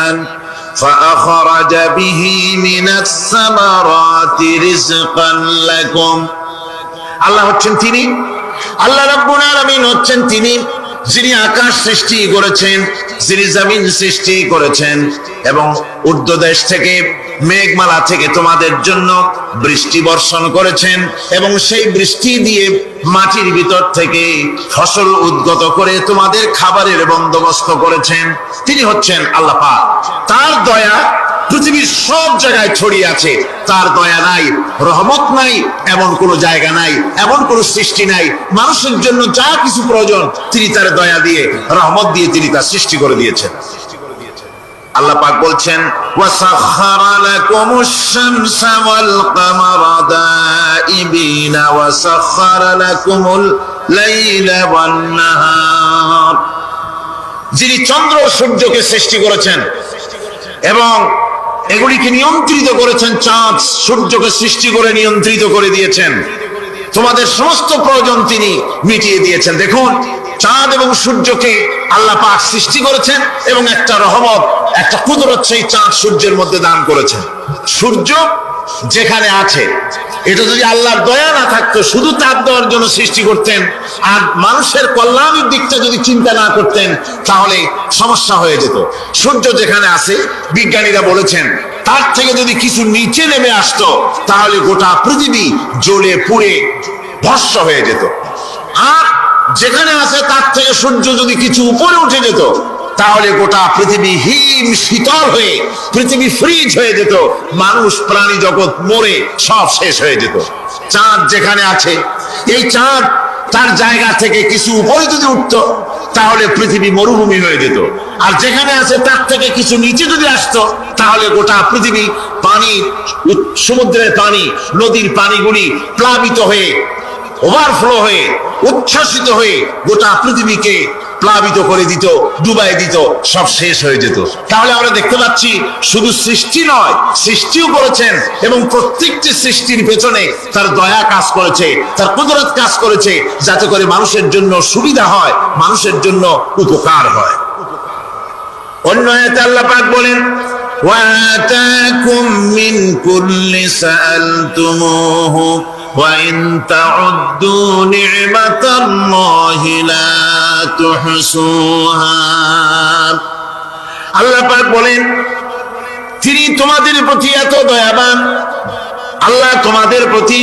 [SPEAKER 2] فأخرج به من الثمرات رزقا لكم। আল্লাহ হচ্ছেন তিনি, আল্লাহ রাব্বুল আলামিন হচ্ছেন তিনি যিনি আকাশ সৃষ্টি করেছেন, যিনি জমিন সৃষ্টি করেছেন, এবং ঊর্ধ্বদেশ থেকে মেঘমালা থেকে তোমাদের জন্য বৃষ্টি বর্ষণ করেছেন, এবং সেই বৃষ্টি দিয়ে মাটির ভিতর থেকে ফসল উদ্গত করে তোমাদের খাবারের বন্দোবস্ত করেছেন। তিনি হচ্ছেন আল্লাহ পাক। তার দয়া পৃথিবীর সব জায়গায় ছড়িয়ে আছে। তার দয়া নাই, রহমত নাই, এমন কোন জায়গা নাই, এমন কোন সৃষ্টি নাই। মানুষের জন্য যা কিছু প্রয়োজন তিনি তার দয়া দিয়ে, রহমত দিয়ে তিনি তা সৃষ্টি করে দিয়েছেন। আল্লাহ পাক বলছেন, ওয়াসাখখারা লাকুমুশ শামসা ওয়াল কামারা দাইবিনা ওয়াসাখখারা লাকুমুল লাইলা ওয়ান নাহার। যিনি চন্দ্র সূর্যকে সৃষ্টি করেছেন এবং এগুলিকে নিয়ন্ত্রিত করেছেন, চাঁদ সূর্যকে সৃষ্টি করে নিয়ন্ত্রিত করে দিয়েছেন, তোমাদের সমস্ত প্রয়োজন তিনি মিটিয়ে দিয়েছেন। দেখুন, চাঁদ এবং সূর্যকে আল্লাহ পাক সৃষ্টি করেছেন এবং একটা রহমত, একটা কুদরত সেই চাঁদ সূর্যের মধ্যে দান করেছেন। সূর্য যেখানে আছে, এটা যদি আল্লাহর দয়া না থাকতো, শুধু তাপ দেওয়ার জন্য সৃষ্টি করতেন আর মানুষের কল্যাণের দিকটা যদি চিন্তা না করতেন, তাহলে সমস্যা হয়ে যেত। সূর্য যেখানে আছে, বিজ্ঞানীরা বলেছেন তার থেকে যদি কিছু নিচে নেমে আসতো, তাহলে গোটা পৃথিবী জ্বলে পুড়ে ভস্ম হয়ে যেত। আর যেখানে আছে তার থেকে সূর্য যদি কিছু উপরে উঠে যেত, তাহলে গোটা পৃথিবী হিম শীতল হয়ে, পৃথিবী ফ্রিজ হয়ে যেত, মানুষ প্রাণী জগৎ মরে সব শেষ হয়ে যেত। চাঁদ যেখানে আছে, এই চাঁদ তার জায়গা থেকে কিছু উপরে যদি উঠতো, তাহলে পৃথিবী মরুভূমি হয়ে যেত। আর যেখানে আছে তার থেকে কিছু নিচে যদি আসতো, তাহলে গোটা পৃথিবী পানি, সমুদ্রের পানি, নদীর পানিগুলি প্লাবিত হয়ে, ওভারফ্লো হয়ে, উচ্ছ্বাসিত হয়ে গোটা পৃথিবীকে প্লাবিত করে দিত, ডুবাই দিত, সব শেষ হয়ে যেত। তাহলে আমরা দেখতে পাচ্ছি শুধু সৃষ্টি নয়, সৃষ্টিও করেছেন এবং প্রত্যেকটি সৃষ্টির পেছনে তার দয়া কাজ করেছে, তার কুদরত কাজ করেছে, যাতে করে মানুষের জন্য সুবিধা হয়, মানুষের জন্য উপকার হয়। অন্য আয়াতে আল্লাহ পাক বলেন, ওয়াতাকুম মিন কুল্লি সাআলতুমুহু ওয়া ইন তাউদ্দু নি'মাতাল্লাহি লা তুহসুহা। আল্লাহ পাক বলেন, তিনি তোমাদের প্রতি এত দয়াবান, আল্লাহ তোমাদের প্রতি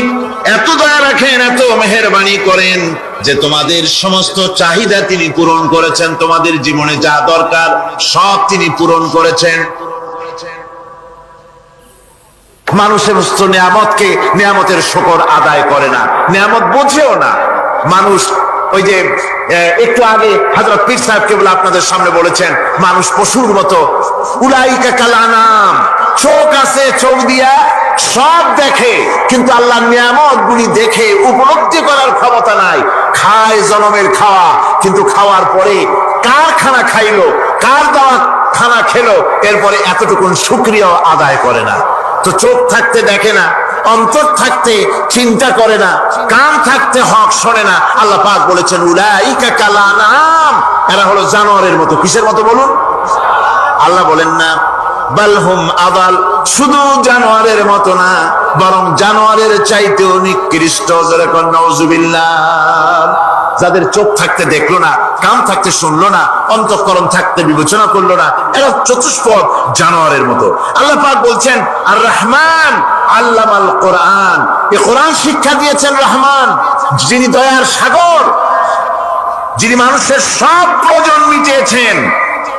[SPEAKER 2] এত দয়া রাখেন, এত মেহেরবানি করেন যে তোমাদের সমস্ত চাহিদা তিনি পূরণ করেছেন, তোমাদের জীবনে যা দরকার সব তিনি পূরণ করেছেন। মানুষ সমস্ত নিয়ামতকে, নিয়ামতের শুকর আদায় করে না, নিয়ামত বোঝেও না মানুষ। ওই যে একটু আগে হযরত পীর সাহেব কেবল আপনাদের সামনে বলেছেন, মানুষ পশুর মতো, উলাইকা কাল আনাম, চোখ আছে, চোখ দিয়া সব দেখে, কিন্তু আল্লাহর নিয়ামত গুলি দেখে উপলব্ধি করার ক্ষমতা নাই। খায় জনমের খাওয়া, কিন্তু খাওয়ার পরে কার খানা খাইলো, কার দেওয়া খানা খেলো, এরপরে এতটুকুন শুকরিয়া আদায় করে না। তো চোখ থাকতে দেখে না, অন্তর থাকতে চিন্তা করে না, কান থাকতে হক শোনে না। আল্লাহ পাক বলেছেন, উলাইকা কাল আনাম, এরা হলো জানোয়ারের মতো। কিসের মতো বলুন? আল্লাহ বলেন না বাল হুম আদাল, শুধু জানোয়ারের মতো না, বরং জানোয়ারের চাইতেও নিকৃষ্ট। যেরকম নাউজুবিল্লাহ, যাদের চোখ থাকতে দেখলো না, কান থাকতে শুনলো না, অন্তঃকরণ থাকতে বিবেচনা করলো না, এরা চতুষ্পদ জানোয়ারের মতো। আল্লাহ পাক বলছেন, আর রহমান আল্লামাল কোরআন, এই কোরআন শিক্ষা দিয়েছেন রহমান, যিনি দয়ার সাগর, যিনি মানুষের সব প্রয়োজন মিটিয়েছেন।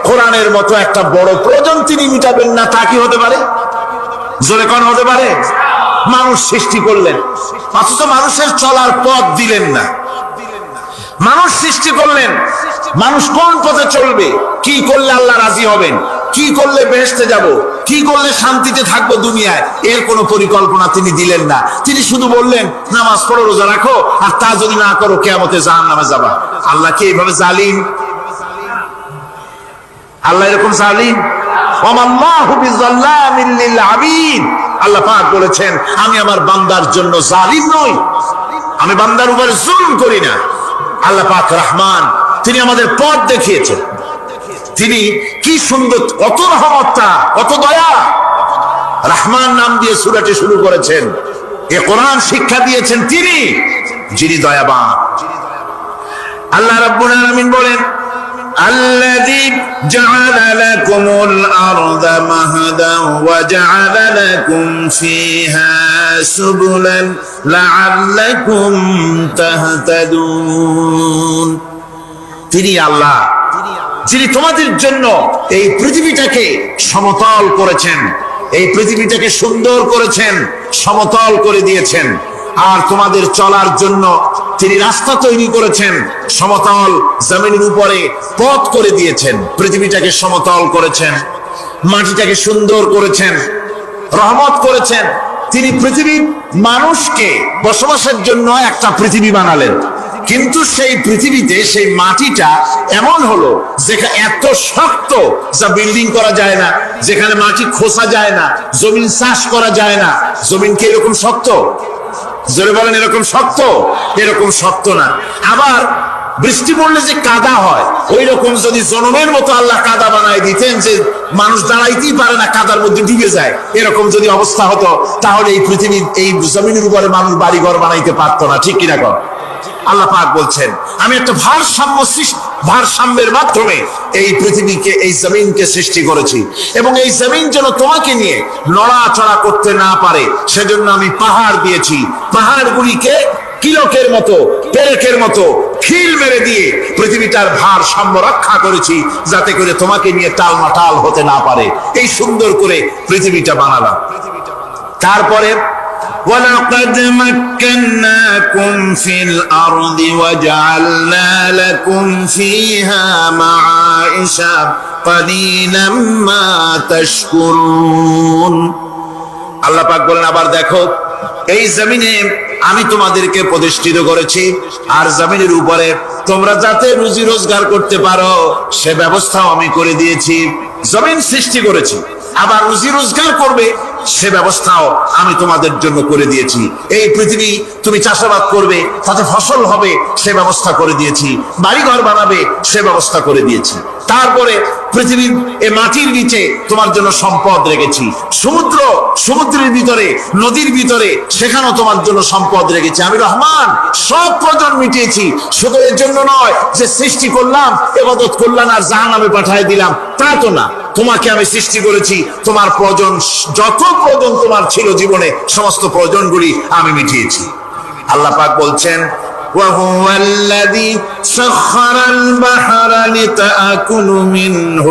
[SPEAKER 2] কোরআনের মতো একটা বড় প্রয়োজন তিনি মিটাবেন না, তা কি হতে পারে? জোরে কোন হতে পারে? মানুষ সৃষ্টি করলেন, অথচ মানুষের চলার পথ দিলেন না। মানুষ সৃষ্টি করলেন, মানুষ কোন পথে চলবে, কি করলে আল্লাহ রাজি হবেন, কি করলে বেহেশতে যাব, কি করলে শান্তিতে থাকবো দুনিয়ায়, এর কোনো পরিকল্পনা তিনি দিলেন না। তিনি শুধু বললেন, নামাজ পড়ো, রোজা রাখো, আর তা যদি না করো কিয়ামতে জাহান্নামে যাবা। আল্লাহ কি এইভাবে জালিম? আল্লাহ এরকম জালিম? ওয়ামাল্লাহু বিযাল্লামিল লিল আবিদ। আল্লাহ পাক বলেছেন, আমি আমার বান্দার জন্য জালিম নই, আমি বান্দার উপর জুলুম করি না। আল্লাহ পাক রহমান, তিনি আমাদের পথ দেখিয়েছেন। তিনি কি সুন্দর, কত রহমতটা, কত দয়া। রহমান নাম দিয়ে সূরাটি শুরু করেছেন। এ কোরআন শিক্ষা দিয়েছেন তিনি, যিনি দয়াবান। আল্লাহ রাব্বুল আলামিন বলেন, الذي جعل لكم الأرض مهدا وجعل لكم فيها سبلا لعلكم تهتدون। তিনি আল্লাহ, যিনি তোমাদের জন্য এই পৃথিবীটাকে সমতল করেছেন, এই পৃথিবীটাকে সুন্দর করেছেন, সমতল করে দিয়েছেন। আর তোমাদের চলার জন্য তিনি রাস্তা তৈরি করেছেন, সমতল জমিনের উপরে পথ করে দিয়েছেন, পৃথিবীটাকে সমতল করেছেন, মাটিটাকে সুন্দর করেছেন, রহমত করেছেন। তিনি পৃথিবীর মানুষকে বসবাসের জন্য একটা পৃথিবী বানালেন, কিন্তু সেই পৃথিবীতে সেই মাটিটা এমন হলো যেখানে এত শক্ত, যা বিল্ডিং করা যায় না, যেখানে মাটি খোসা যায় না, জমিন চাষ করা যায় না। জমিন কি এরকম শক্ত? জোরে বলেন, এরকম শক্ত? এরকম শক্ত না। আবার বৃষ্টি পড়লে যে কাদা হয়, ওই রকম যদি জনমের মতো আল্লাহ কাদা বানায় দিতেন যে মানুষ দাঁড়াইতেই পারে না, কাদার মধ্যে ডুবে যায়, এরকম যদি অবস্থা হতো, তাহলে এই পৃথিবীর, এই জমিনের উপরে মানুষ বাড়ি ঘর বানাইতে পারতো না। ঠিক কিনা কর? আল্লাহ পাক বলছেন, আমি একটা ভারসাম্যের মাধ্যমে এই পৃথিবীকে, এই জমিনকে সৃষ্টি করেছি, এবং এই জমিন যেন তোমাকে নিয়ে নড়াচড়া করতে না পারে, সেজন্য আমি পাহাড় দিয়েছি। পাহাড়গুলিকে কিলকের মতো, পেরেকের মতো খিল মেরে দিয়ে পৃথিবীটার ভারসাম্য রক্ষা করেছি, যাতে করে তোমাকে নিয়ে টালমাটাল হতে না পারে। এই সুন্দর করে পৃথিবীটা বানালাম। তারপরে وَلَقَدْ مَكَّنَّاكُمْ فِي الْأَرْضِ وَجَعَلْنَا لَكُمْ فِيهَا مَعَائِشَ قَلِيلًا مَا تَشْكُرُونَ। আল্লাহ পাক বলেন আবার দেখো, এই জমিনে আমি তোমাদেরকে প্রতিষ্ঠিত করেছি, আর জমিনের উপরে তোমরা যাতে রুজি রোজগার করতে পারো সে ব্যবস্থাও আমি করে দিয়েছি। জমিন সৃষ্টি করেছি, আবার রুজি রোজগার করবে সে ব্যবস্থাও আমি তোমাদের জন্য করে দিয়েছি। এই পৃথিবী তুমি চাষাবাদ করবে, তাতে ফসল হবে সে ব্যবস্থা করে দিয়েছি। বাড়িঘর বানাবে সে ব্যবস্থা করে দিয়েছি। তারপরে পৃথিবীর এই মাটির নিচে তোমার জন্য সম্পদ রেখেছি। সমুদ্রের ভিতরে, নদীর ভিতরে, সেখানেও তোমার জন্য সম্পদ রেখেছি। আমি রহমান সব প্রয়োজন মিটিয়েছি। শুধু এর জন্য নয় যে সৃষ্টি করলাম, ইবাদত করলাম আর জাহান্নামে পাঠিয়ে দিলাম, তা তো না। তোমাকে আমি সৃষ্টি করেছি, তোমার প্রয়োজন, যত প্রয়োজন তোমার ছিল জীবনে, সমস্ত প্রয়োজনগুলি আমি মিটিয়েছি। আল্লাহ পাক বলছেন, وهو الذي سخر البحر لتأكلوا منه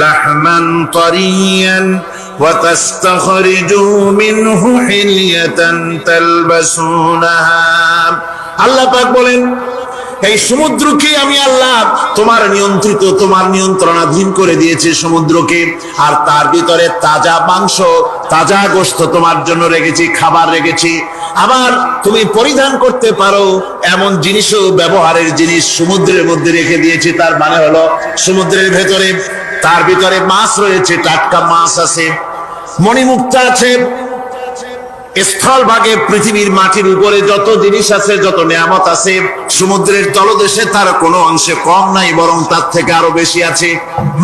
[SPEAKER 2] لحما طريا وتستخرجوا منه حلية تلبسونها। আল্লাহ পাক বলেন, এই সমুদ্রকে আমি আল্লাহ তোমার নিয়ন্ত্রিত, তোমার নিয়ন্ত্রণাধীন করে দিয়েছি সমুদ্রকে, আর তার ভিতরে তাজা মাংস, তাজা গোশত তোমার জন্য রেখেছি, খাবার রেখেছি। আবার তুমি পরিধান করতে পারো এমন জিনিসও, ব্যবহারের জিনিস সমুদ্রের মধ্যে রেখে দিয়েছি। তার মানে হলো সমুদ্রের ভেতরে, তার ভিতরে মাছ রয়েছে, টাটকা মাছ আছে, মণিমুক্তা আছে। স্থলভাগে পৃথিবীর মাটির উপরে যত জিনিস আছে, যত নিয়ামত আছে, সমুদ্রের তলদেশে তার কোনো অংশে কম নাই, বরং তার থেকে আরো বেশি আছে।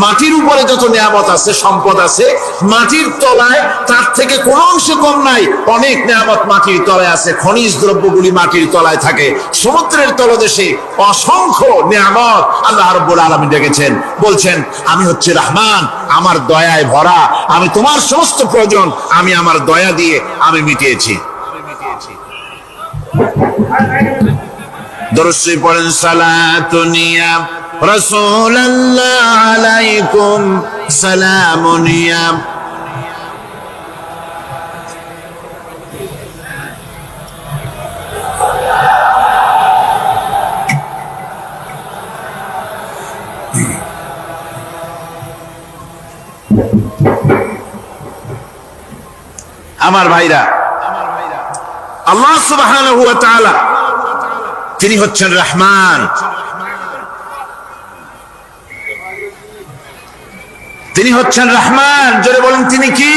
[SPEAKER 2] মাটির উপরে যত নিয়ামত আছে, সম্পদ আছে, মাটির তলায় তার থেকে কোনো অংশে কম নাই। অনেক নিয়ামত মাটির তলায় আছে, খনিজ দ্রব্যগুলি মাটির তলায় থাকে। সমুদ্রের তলদেশে অসংখ্য নিয়ামত আল্লাহ রাব্বুল আলামিন রেখেছেন। বলছেন, আমি হচ্ছে রহমান, আমার দয়ায় ভরা, আমি তোমার সমস্ত প্রয়োজন আমি আমার দয়া দিয়ে আমি মিটিয়েছি। দরুদ শরীফ পড়েন, সালাতুনিয়া রাসূলুল্লাহ আলাইকুম সালামুনিয়া। আমার ভাইরা, আল্লাহ সুবহানাহু ওয়া তাআলা তিনি হচ্ছেন রহমান, তিনি হচ্ছেন রহমান। জোরে বলেন, তিনি কি?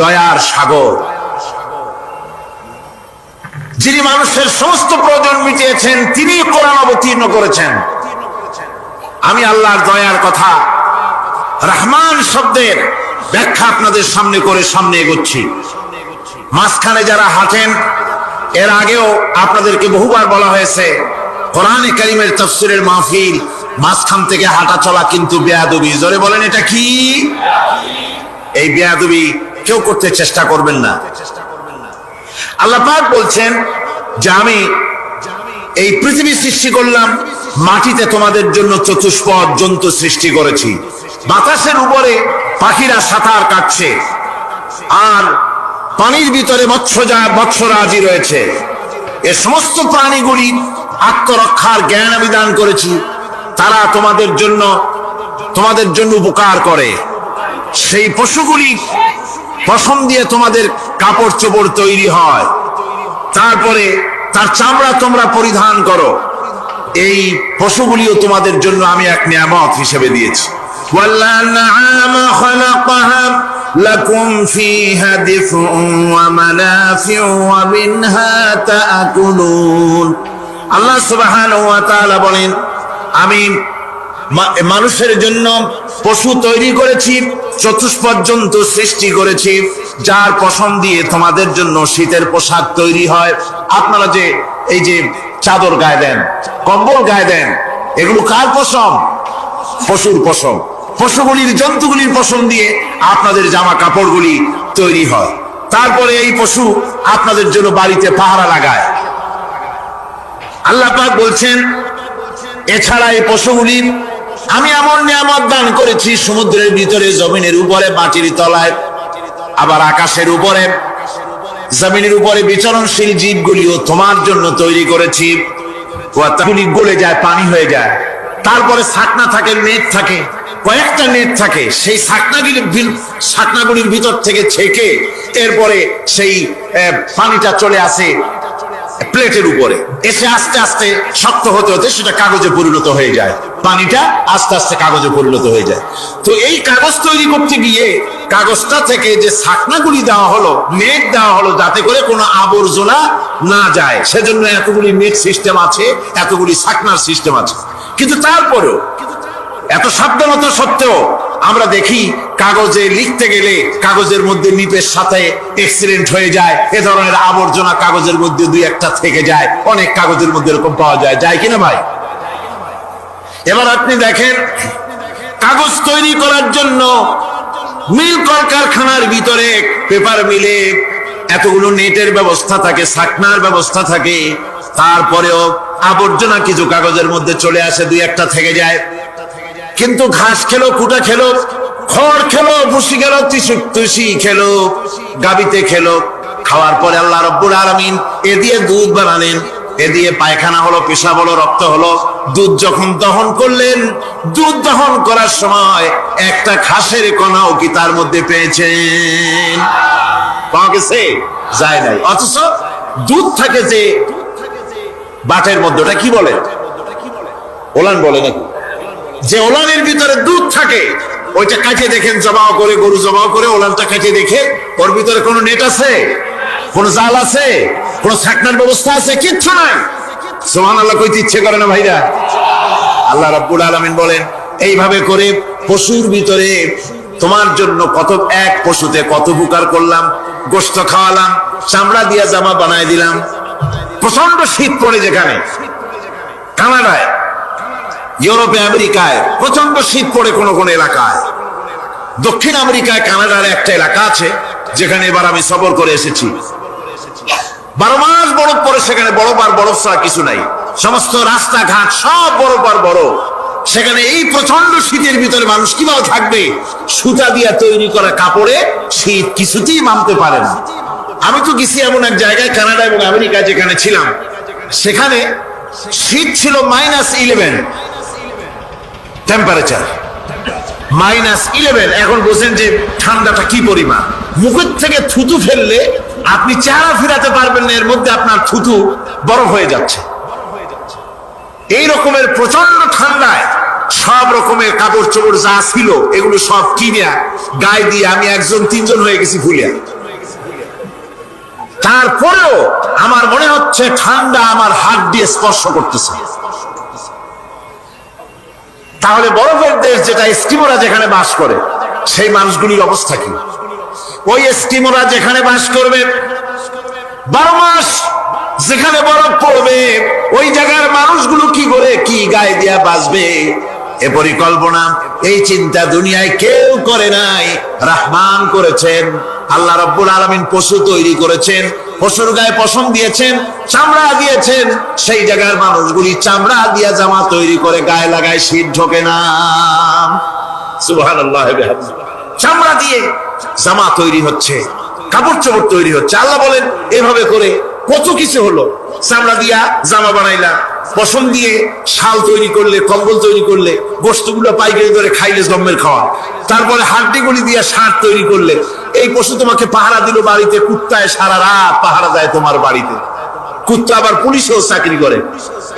[SPEAKER 2] দয়ার সাগর, যিনি মানুষের সমস্ত প্রয়োজন মিটিয়েছেন, তিনি কোরআন অবতীর্ণ করেছেন। আমি আল্লাহর দয়ার কথা, রহমান শব্দের ব্যাখ্যা আপনাদের সামনে করে সামনে এগোচ্ছি। মাঝখানে যারা হাঁটেন, এর আগেও আপনাদেরকে বহুবার বলা হয়েছে, কোরআনে কারীমের তাফসীরের মাহফিল, মাঝখান থেকে হাঁটা চলা কিন্তু বেয়াদবি। জোরে বলেন, এটা কি? এই বেয়াদবি কেউ করতে চেষ্টা করবেন না। আল্লাহ পাক বলছেন যে আমি এই পৃথিবী সৃষ্টি করলাম, মাটিতে তোমাদের জন্য চতুষ্পদ জন্তু সৃষ্টি করেছি, বাতাসের উপরে পাখিরা সাঁতার কাটছে, আর পানির ভিতরে মৎস্যরাজি রয়েছে। এ সমস্ত প্রাণীগুলি আত্মরক্ষার জ্ঞান আমি দান করেছি, তারা তোমাদের জন্য উপকার করে। সেই পশুগুলি পশম দিয়ে তোমাদের কাপড় চোপড় তৈরি হয়, তারপরে তার চামড়া তোমরা পরিধান করো। এই পশুগুলিও তোমাদের জন্য আমি এক নিয়ামত হিসেবে দিয়েছি। والأنعام خلقها لكم فيها دفء ومنافع ومنها تأكلون। আল্লাহ সুবহানাহু ওয়া তাআলা বলেন, আমি মানুষের জন্য পশু তৈরি করেছি, চতুষ্পদ জন্তু সৃষ্টি করেছি, যার পশম দিয়ে তোমাদের জন্য শীতের পোশাক তৈরি হয়। আপনারা যে এই যে চাদর গায়ে দেন, কম্বল গায়ে দেন, এগুলো কার পশম? পশুর পশম। পশুগুলির, জন্তুগুলির পশম দিয়ে আপনাদের জামা কাপড়গুলি তৈরি হয়। তারপরে এই পশু আপনাদের জন্য বাড়িতে পাহারা লাগায়। আল্লাহ পাক বলছেন, এছাড়া এই পশুগুলি আমি এমন নিয়ামত দান করেছি, সমুদ্রের ভিতরে, জমিনের উপরে, মাটির তলায়, আবার আকাশের উপরে, জমিনের উপরে বিচরণশীল জীবগুলিও তোমার জন্য তৈরি করেছি। গলে যায়, পানি হয়ে যায়, তারপরে ছাকনা থাকে, নেট থাকে, কয়েকটা নেট থাকে, সেই ছাকনাগুলির ভিতর থেকে ছেঁকে এরপরে সেই পানিটা চলে আসে প্লেটের উপরে, এসে আস্তে আস্তে শক্ত হতে হতে সেটা কাগজে পরিণত হয়ে যায়, পানিটা আস্তে আস্তে কাগজে পরিণত হয়ে যায়। তো এই কাগজ তৈরি করতে গিয়ে কাগজটা থেকে যে ছাকনাগুলি দেওয়া হলো, নেট দেওয়া হলো, যাতে করে কোনো আবর্জনা না যায়, সেজন্য এতগুলি নেট সিস্টেম আছে, এতগুলি ছাকনার সিস্টেম আছে। কিন্তু তারপরেও এত সাবধানতা সত্ত্বেও আমরা দেখি কাগজে লিখতে গেলে কাগজের মধ্যে নিপের সাথে অ্যাক্সিডেন্ট হয়ে যায়, এ ধরনের আবর্জনা কাগজের মধ্যে দুই একটা থেকে যায়, অনেক কাগজের মধ্যে এরকম পাওয়া যায়, যায় কিনা ভাই? এবার আপনি দেখেন, কাগজ তৈরি করার জন্য মিল কলকারখানার ভিতরে, পেপার মিলে এতগুলো নেটের ব্যবস্থা থাকে, ছাকনার ব্যবস্থা থাকে, তারপরেও আবর্জনা কিছু কাগজের মধ্যে চলে আসে, দুই একটা থেকে যায়। কিন্তু ঘাস খেলো, কুটা খেলো, খড় খেলো, ভুসি খেলো, তুষি খেলো, গাবিতে খেলো, খাওয়ার পরে আল্লাহ রাব্বুল আলামিন এ দিয়ে দুধ বানালেন, এ দিয়ে পায়খানা হলো, পেশাব হলো, রক্ত হলো। দুধ যখন দহন করলেন, দুধ দহন করার সময় একটা ঘাসের কণাও কি তার মধ্যে পেয়েছেন? পাওয়া গেছে? যায় নাই। অথচ দুধ থাকে যে বাটের মধ্যে, ওটা কি বলে? ওলান বলে নাকি? যে ওলানের ভিতরে দুধ থাকে, ওইটা কাটিয়ে দেখেন, জবাও করে, গরু জবাও করে ওলানটা কাটিয়ে দেখে ওর ভিতরে কোনো নেট আছে, কোন জাল আছে, কোন ছাকনার ব্যবস্থা আছে? কিচ্ছু নাই। সুবহানাল্লাহ কইতে ইচ্ছে করে না ভাইরা? আল্লাহ রাব্বুল আলামিন বলেন, এইভাবে করে পশুর ভিতরে তোমার জন্য কত, এক পশুতে কত উপকার করলাম, গোশত খাওয়ালাম, চামড়া দিয়া জামা বানায় দিলাম। প্রচন্ড শীত পড়ে যেখানে, কানাডায়, ইউরোপে, আমেরিকায় প্রচন্ড শীত পড়ে কোন কোন এলাকায়, দক্ষিণ আমেরিকায় কানাডার একটা এলাকা আছে যেখানে এবার আমি সফর করে এসেছি। 12 মাস বরফ পড়ে সেখানে, বরফ আর বরফ ছাড়া কিছু নাই, সমস্ত রাস্তাঘাট সব বরফ আর বরফ। সেখানে এই প্রচন্ড শীতের ভিতরে মানুষ কিভাবে থাকবে? সুতা দিয়া তৈরি করা কাপড়ে শীত কিছুতেই মানতে পারে না। আমি তো গেছি এমন এক জায়গায়, কানাডা এবং আমেরিকা যেখানে ছিলাম, সেখানে শীত ছিল -11 টেম্পারেচার, -11। এখন বলছেন যে ঠান্ডাটা কি পরিমাণ, মুখের থেকে থুতু ফেললে আপনি চেহারা ফিরাতে পারবেন না, এর মধ্যে আপনার থুতু বরফ হয়ে যাচ্ছে। এই রকমের প্রচন্ড ঠান্ডায় সব রকমের কাপড় চোপড় যা ছিল এগুলো সব কিনে গায়ে দিয়ে আমি 1-3 হয়ে গেছি ফুলিয়া। তারপরেও আমার মনে হচ্ছে ঠান্ডা আমার হাত দিয়ে স্পর্শ করতেছে। তাহলে বরফের দেশ যেটা, এস্কিমোরা যেখানে বাস করে, সেই মানুষগুলির অবস্থা কি? ওই এস্কিমোরা যেখানে বাস করবে, 12 মাস যেখানে বরফ পড়বে, ওই জায়গার মানুষগুলো কি করে, কি গায়ে দিয়া বাঁচবে? এ পরিকল্পনা, এই চিন্তা দুনিয়ায় কেউ করে নাই, রহমান করেছেন। আল্লাহ রাব্বুল আলামিন পশু তৈরি করেছেন, পশুর গায়ে পশম দিয়েছেন, চামড়া দিয়েছেন, সেই জায়গার মানুষগুলি চামড়া দিয়া জামা তৈরি করে গায়ে লাগায়, শীত ঢোকে না। সুবহানাল্লাহ। চামড়া দিয়ে জামা তৈরি হচ্ছে, কাপড় চোপড় তৈরি হচ্ছে। আল্লাহ বলেন, এভাবে করে কত কিছু হলো। চামড়া দিয়া জামা বানাইলা, পশম দিয়ে শাল তৈরি করলে, কম্বল তৈরি করলে, গোশতগুলো পাইকারি করে খাইলে জম্মের খাওয়া। তারপরে হাড্ডিগুলি দিয়ে শার্ট তৈরি করলে, এই পশু তোমাকে পাহারা দিল বাড়িতে, কুত্তায় সারা রাত পাহারা দেয় তোমার বাড়িতে। কুত্তা আবার পুলিশেও চাকরি করে।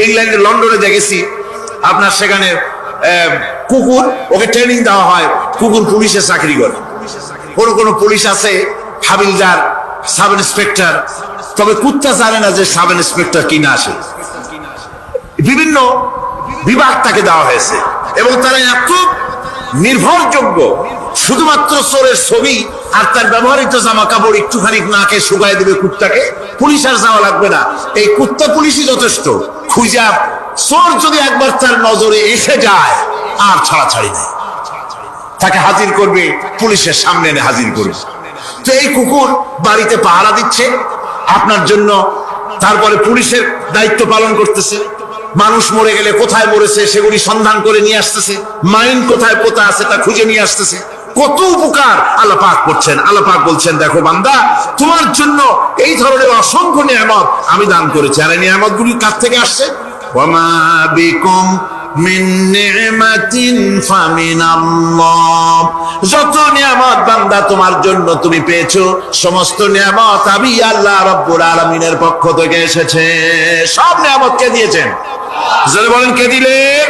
[SPEAKER 2] ইংল্যান্ডে, লন্ডনে দেখেছি আপনার, সেখানে কুকুর, ওকে ট্রেনিং দেওয়া হয়, কুকুর পুলিশে চাকরি করে। কোন কোন পুলিশ আছে হাবিলদার, সাব ইন্সপেক্টর, তবে কুত্তা জানে না যে সাব ইন্সপেক্টর কিনা আসে। বিভিন্ন বিভাগ তাকে দেওয়া হয়েছে এবং তারা এত নির্ভরযোগ্য, শুধুমাত্র চোরের ছবি আর তার ব্যবহৃত জামা কাপড় একটুখানি নাকে শুকায় দিবে কুত্তাকে, পুলিশ আর যাওয়া লাগবে না। এই কুত্তা পুলিশই যথেষ্ট। খুঁজা চোর যদি একবার তার নজরে এসে যায়, আর ছাড়াছাড়ি নাই, তাকে হাজির করবে, পুলিশের সামনে এনে হাজির করবে। তো এই কুকুর বাড়িতে পাহারা দিচ্ছে আপনার জন্য, তারপরে পুলিশের দায়িত্ব পালন করতেছে। মানুষ মরে গেলে কোথায় মরেছে সেগুলি সন্ধান করে নিয়ে আসতেছে, মাইন কোথায় পোতা আছে তা খুঁজে নিয়ে আসতেছে। কত উপকার আল্লাহ পাক করছেন। আল্লাহ পাক বলছেন, দেখো বান্দা, তোমার জন্য এই ধরনের অসংখ্য নিয়ামত আমি দান করেছি। আর এই নিয়ামতগুলি কার থেকে আসছে? ওয়ামা বিকুম মিন নি'মাতিন ফামিনাল্লাহ। যত নিয়ামত বান্দা তোমার জন্য তুমি পেয়েছো, সমস্ত নিয়ামত আমি আল্লাহ রাব্বুল আলামিনের পক্ষ থেকে এসেছে। সব নিয়ামত কে দিয়েছেন? জোরে বলেন, কে দিলেন?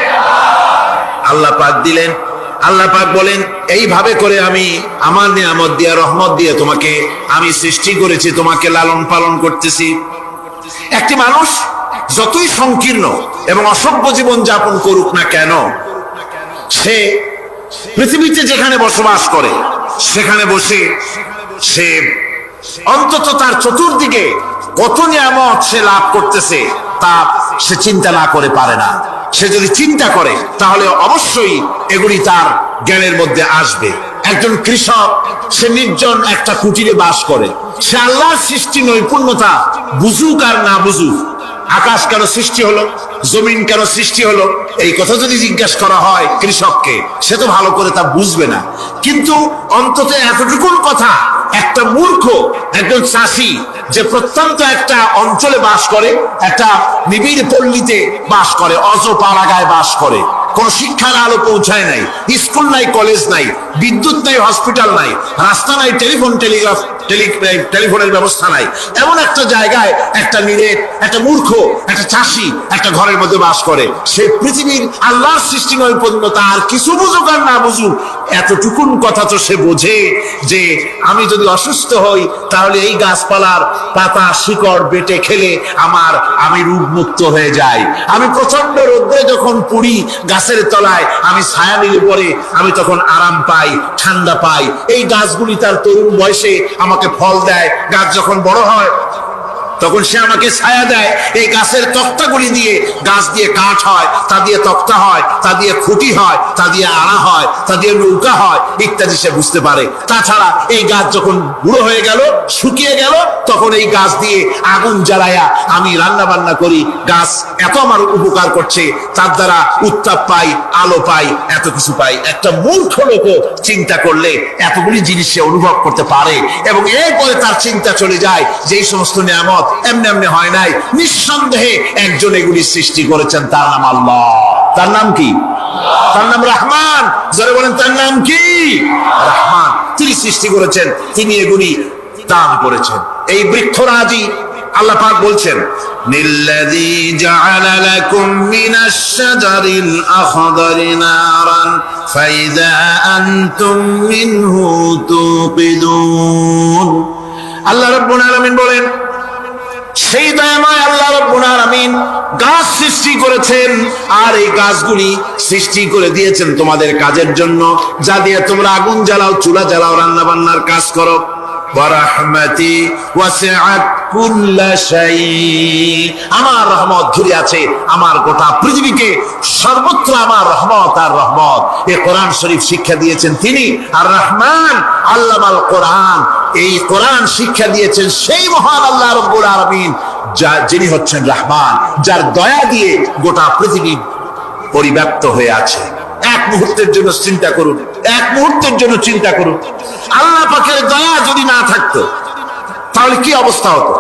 [SPEAKER 2] আল্লাহ পাক দিলেন। আল্লাহ পাক বলেন, এইভাবে করে আমি আমার নিয়ামত দিয়ে, রহমত দিয়ে তোমাকে আমি সৃষ্টি করেছি, তোমাকে লালন পালন করতেছি। একটি মানুষ যতই সংকীর্ণ এবং অসভ্য জীবন যাপন করুক না কেন, সে পৃথিবীতে যেখানে বসবাস করে সেখানে বসে সে অন্তত তার চতুর্দিকে কত নিয়ামত সে লাভ করতেছে তা সে চিন্তা না করে পারে না। সে যদি চিন্তা করে তাহলে অবশ্যই এগুলি তার জ্ঞানের মধ্যে আসবে। একজন কৃষক, সে নির্জন একটা কুটিরে বাস করে। সে আল্লাহর সৃষ্টি নৈপুণ্যতা বুঝুক আর না বুঝুক, আকাশ কেন সৃষ্টি হলো, জমিন কেন সৃষ্টি হলো, এই কথা যদি জিজ্ঞাসা করা হয় কৃষককে, সে তো ভালো করে তা বুঝবে না। কিন্তু অন্তত এতটুকুন কথা একটা মূর্খ, একজন চাষি যে প্রত্যন্ত একটা অঞ্চলে বাস করে, একটা নিবিড় পল্লীতে বাস করে, অজপাড়াগায় বাস করে, কোন শিক্ষার আলো পৌঁছায় নাই, স্কুল নাই, কলেজ নাই, বিদ্যুৎ নাই, হসপিটাল নাই, রাস্তা নাই, টেলিফোনের ব্যবস্থা নাই, এমন একটা জায়গায় একটা নিরেট, একটা মূর্খ, একটা চাষি একটা ঘরের মধ্যে বাস করে। সে পৃথিবীর আল্লাহর সৃষ্টি নৈপুণ্যতা আর কিছু বুঝুক আর না বুঝুক, এতটুকুন কথা তো সে বোঝে যে আমি যদি অসুস্থ হই তাহলে এই গাছপালার পাতা শিকড় বেটে খেলে আমি রোগমুক্ত হয়ে যাই। আমি প্রচন্ড রোদ্রে যখন পুড়ি গাছের তলায়, আমি ছায়া নিলে পরে আমি তখন আরাম পাই, ঠান্ডা পাই। এই গাছগুলি তার তরুণ বয়সে আমাকে ফল দেয়, গাছ যখন বড় হয় তখন সে আমাকে ছায়া দেয়। এই গাছের তক্তাগুলি দিয়ে, গাছ দিয়ে কাঠ হয়, তা দিয়ে তক্তা হয়, তা দিয়ে খুঁটি হয়, তা দিয়ে আড়া হয়, তা দিয়ে নৌকা হয় ইত্যাদি সে বুঝতে পারে। তাছাড়া এই গাছ যখন বুড়ো হয়ে গেল, শুকিয়ে গেল, তখন এই গাছ দিয়ে আগুন জ্বালায়া আমি রান্না বান্না করি। গাছ এত আমার উপকার করছে, তার দ্বারা উত্তাপ পাই, আলো পাই, এত কিছু পাই। একটা মূর্খ লোক চিন্তা করলে এতগুলি জিনিস সে অনুভব করতে পারে এবং এরপরে তার চিন্তা চলে যায় যে এই সমস্ত নিয়ামত এমনি এমনি হয় নাই, নিঃসন্দেহে একজন এগুলি সৃষ্টি করেছেন, তার নাম আল্লাহ। তার নাম কি? তার নাম রহমান। যারা বলেন তার নাম কি? রহমান। তিনি সৃষ্টি করেছেন, তিনি এগুলি দান করেছেন। এই বৃক্ষরাজি আল্লাহ পাক বলছেন, নিল্লাযী জাআলা লাকুম মিনাশ শাজারিল আখদারি নারান ফাইযা আনতুম মিনহু তুকিদুন। আল্লাহ রাব্বুল আলামিন বলেন, সেই দয়াময় আল্লাহ রাব্বুল আলামিন গাছ সৃষ্টি করেছেন, আর এই গাছগুলি সৃষ্টি করে দিয়েছেন তোমাদের কাজের জন্য, যা দিয়ে তোমরা আগুন জ্বালাও, চুলা জ্বালাও, রান্না বান্নার কাজ করো। ওয়া রাহমাতি ওয়াসিআত কুল্লা শাই। আমার রহমত ঘিরে আছে আমার গোটা পৃথিবীকে, সর্বত্র আমার রহমত আর রহমত। এই কোরআন শরীফ শিক্ষা দিয়েছেন তিনি আর রহমান আল্লামাল কোরআন। এই কোরআন শিক্ষা দিয়েছেন সেই মহান আল্লাহ রাব্বুল আলামিন, যিনি হচ্ছেন রহমান, যার দয়া দিয়ে গোটা পৃথিবী পরিব্যাপ্ত হয়ে আছে। এক মুহূর্তের জন্য চিন্তা করুন, এক মুহূর্তের জন্য চিন্তা করুন, আল্লাহ পাকের দয়া যদি না থাকতো তাহলে কি অবস্থা হতো?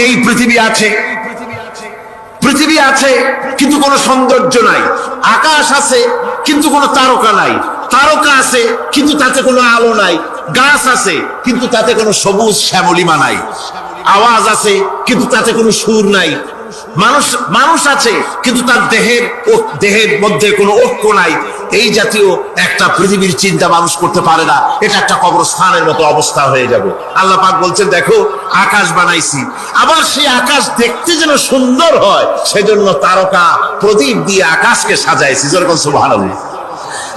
[SPEAKER 2] এই পৃথিবী আছে, পৃথিবী আছে কিন্তু কোনো সৌন্দর্য নাই, আকাশ আছে কিন্তু কোনো তারকা নাই, তারকা আছে কিন্তু তাতে কোনো আলো নাই, গাছ আছে কিন্তু তাতে কোনো সবুজ শ্যামলিমা নাই, আওয়াজ আছে কিন্তু তাতে কোনো সুর নাই, মানুষ আছে কিন্তু তার দেহের মধ্যে কোনো ঐক্য নাই। এই জাতীয় একটা পৃথিবীর চিন্তা মানুষ করতে পারে না। এটা একটা কবরস্থানের মতো অবস্থা হয়ে যাবে। আল্লাহ পাক বলছেন, দেখো আকাশ বানাইছি, আবার সেই আকাশ দেখতে যেন সুন্দর হয় সেজন্য তারকা প্রদীপ দিয়ে আকাশকে সাজাইছি। যেরকম সুবহানাল্লাহ।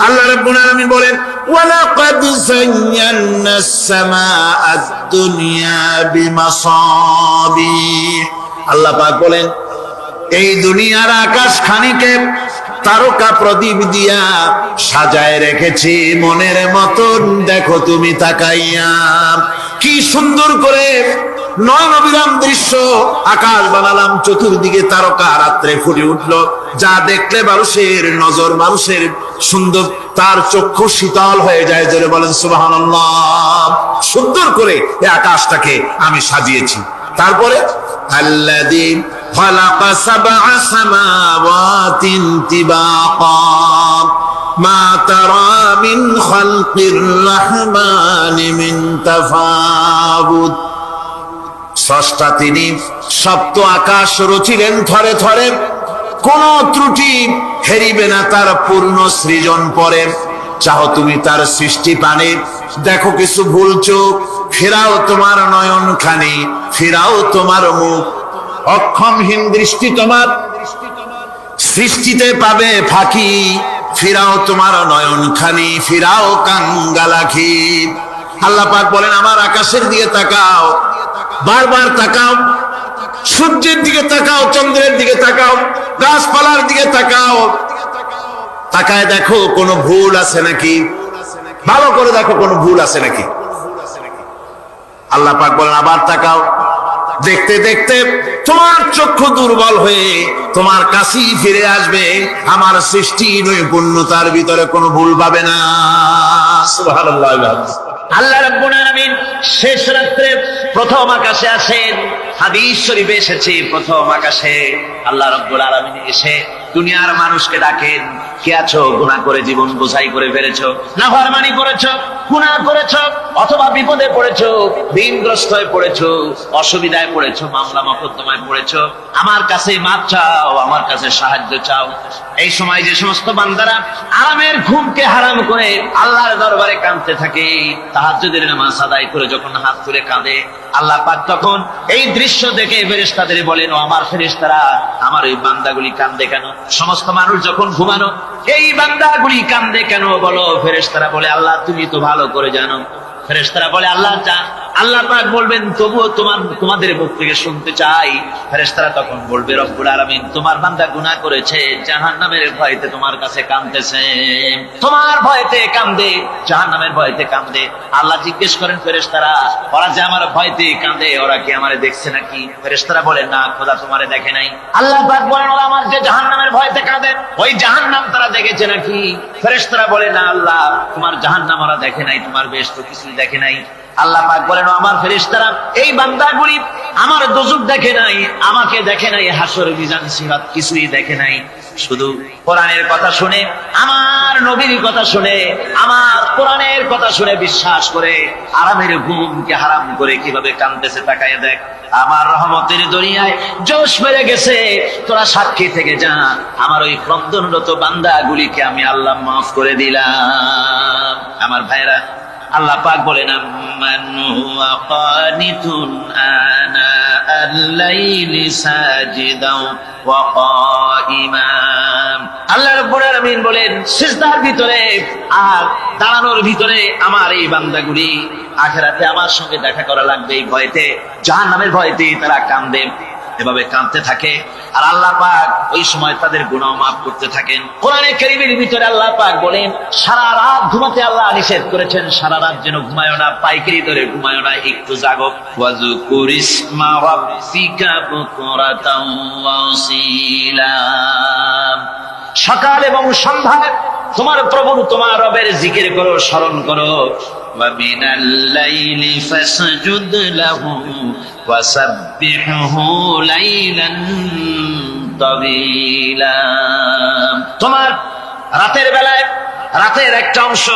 [SPEAKER 2] আল্লাহ রাব্বুল আলামিন বলেন, ওয়ালাকাদ যায়্যানাস সামাআদ দুনিয়া বিমাসাবিহ। আল্লাহ পাক বলেন, এই দুনিয়ার আকাশ খানিকে তারকা প্রদীপ দিয়া সাজায় রেখেছি মনের মতন। দেখো তুমি তাকাইয়া, কি সুন্দর করে নয়ন অবিরাম দৃশ্য আকাশ বানালাম, চতুর্দিকে তারকা রাত্রে ফুটে উঠলো, যা দেখলে মানুষের নজর, মানুষের সুন্দর, তার চক্ষু শীতল হয়ে যায়। যারা বলেন সুবহানাল্লাহ। সুন্দর করে এই আকাশটাকে আমি সাজিয়েছি। তারপরে আল্লাযী خلق سبع سماوات طباقا ما ترى من خلق الرحمن من تفاوت স্রষ্টা তিনি সপ্ত আকাশ রচিলেন থরে থরে, কোন ত্রুটি হেরিবে না তার পূর্ণ সৃজন পরে। চাহো তুমি তার সৃষ্টি পানে, দেখো কিছু ভুল চোখ, ফেরাও তোমার নয়ন খানি, ফেরাও তোমার মুখ। অক্ষমহীন দৃষ্টি তোমার সৃষ্টিতে পাবে ফাঁকি, ফিরাও তোমার নয়ন খানি, ফিরাও কাঙ্গালাখি। আল্লাহ পাক বলেন আমার আকাশের দিকে তাকাও, বারবার তাকাও, সূর্যের দিকে তাকাও, চন্দ্রের দিকে তাকাও, গাছপালার দিকে তাকাও, তাকায় দেখো কোনো ভুল আছে নাকি, ভালো করে দেখো কোনো ভুল আছে নাকি। আল্লাহ পাক বলেন আবার তাকাও, দেখতে দেখতে তোমার চক্ষু দুর্বল হয়ে তোমার কাছেই ফিরে আসবে, আমার সৃষ্টি নৈপুণ্যতার ভিতরে কোনো ভুল পাবে না। সুবহানাল্লাহ।
[SPEAKER 3] আল্লাহ রাব্বুল আলামিন শেষ রাত্রে প্রথম আকাশে আসেন। হাদিস শরীফে এসেছে প্রথম আকাশে আল্লাহ রাব্বুল আলামিন এসে দুনিয়ার মানুষকে ডাকেন, কে আছো গুনাহ করে জীবন বোঝাই করে ফেলেছো, নাফরমানি করেছো, গুনাহ করেছো, অথবা বিপদে পড়েছো, ঋণগ্রস্ত হয়ে পড়েছো, অসুবিধায় পড়েছো, মামলা মকদ্দমায় পড়েছো, আমার কাছে মাপ চাও, আমার কাছে সাহায্য চাও। এই সময় যে সমস্ত বান্দারা আরামের ঘুমকে হারাম করে আল্লাহর দরবারে কাঁদতে থাকে, তাহাজ্জুদের নামাজ আদায় করে যখন হাত তুলে কাঁদে, আল্লাহ পাক তখন এই দৃশ্য দেখে ফেরেশতাদের বলেন, ও আমার ফেরেশতারা, আমার এই বান্দাগুলি কাঁদে কেন? সমস্ত মানুষ যখন ঘুমানো, এই বান্দাগুলি কাঁদে কেন বলো? ফেরেশতারা বলে, আল্লাহ তুমি তো ভালো করে জানো। ফেরেশতারা বলে, আল্লাহ আল্লাহ পাক বলবেন, তবুও তোমাদের মুখ থেকে শুনতে চাই। ফেরেশতারা তখন বলবে, রব্বুল আলামিন তোমার বান্দা গুনাহ করেছে, জাহান্নামের ভয়তে তোমার কাছে কাঁদতেছে, তোমার ভয়তে কাঁদে, জাহান্নামের ভয়তে কাঁদে। আল্লাহ জিজ্ঞেস করেন, ফেরেশতারা ওরা যে আমার ভয়তে কাঁদে, ওরা কি আমারে দেখছে নাকি? ফেরেশতারা বলে, না খোদা তোমারে দেখে নাই। আল্লাহ পাক বলেন, ওরা আমার যে জাহান্নামের ভয়তে কাঁদে, ওই জাহান্নাম তারা দেখেছে নাকি? ফেরেশতারা বলে, না আল্লাহ তোমার জাহান্নাম ওরা দেখে নাই, তোমার বেশ তো কিছুই দেখে নাই। আল্লাহ পাক বলেন, আমার ফেরেশতারা এই বান্দাগুলি আমার দোজখ দেখে নাই, আমাকে দেখে নাই, হাসর মিজান সিরাত কিছুই দেখে নাই, শুধু কোরআনের কথা শুনে, আমার নবীর কথা শুনে, আমার কোরআনের কথা শুনে বিশ্বাস করে আরামের ঘুমকে হারাম করে কিভাবে কাঁদতেছে তাকায় দেখ। আমার রহমতের দরিয়ায় জোশ মেরে গেছে, তোরা সাক্ষী থেকে যা, আমার ওই ক্রন্দনরত বান্দাগুলিকে আমি আল্লাহ মাফ করে দিলাম। আমার ভাইরা, আল্লাহ পাক বলেন, আম্মান হুয়া কানিতুন আনা আল-লাইলি সাজিদাও ওয়া কাইমান। আল্লাহ রাব্বুল আলামিন বলেন, সিজদার ভিতরে আর দাঁড়ানোর ভিতরে আমার এই বান্দাগুলি আখিরাতে আমার সঙ্গে দেখা করা লাগবে এই ভয়তে, জাহান্নামের ভয়তে তারা কাঁদে, এভাবে কাঁদতে থাকে। আর আল্লাহ পাক ওই সময় তাদের গুনাহ মাফ করতে থাকেন। কোরআনে কারীমের ভিতরে আল্লাহ পাক বলেন, সারা রাত ঘুমাতে আল্লাহ নিষেধ করেছেন, সারা রাত যেন ঘুমায়ো না, পাইকারি ধরে ঘুমায়ো না, একটু জাগো। ওয়াজকুর ইসমা রাব্বিকা বুকরাতাও ওয়া আসীলা। সকাল এবং সন্ধ্যায় তোমার প্রভু তোমার রবের জিকির করো, স্মরণ করো। ওয়া মিনাল লাইলি ফাসজুদ লাহু ওয়া সাব্বিহহু লাইলান তাওয়িলা। তোমার রাতের বেলায় রাতের একটা অংশ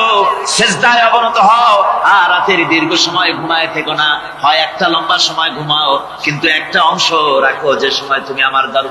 [SPEAKER 3] সিজদায় অবনত হও, আর রাতের দীর্ঘ সময় ঘুমায় থেকো না, হয় একটা লম্বা সময় ঘুমাও, কিন্তু একটা অংশ রাখো যে সময় তুমি আমার দরবারে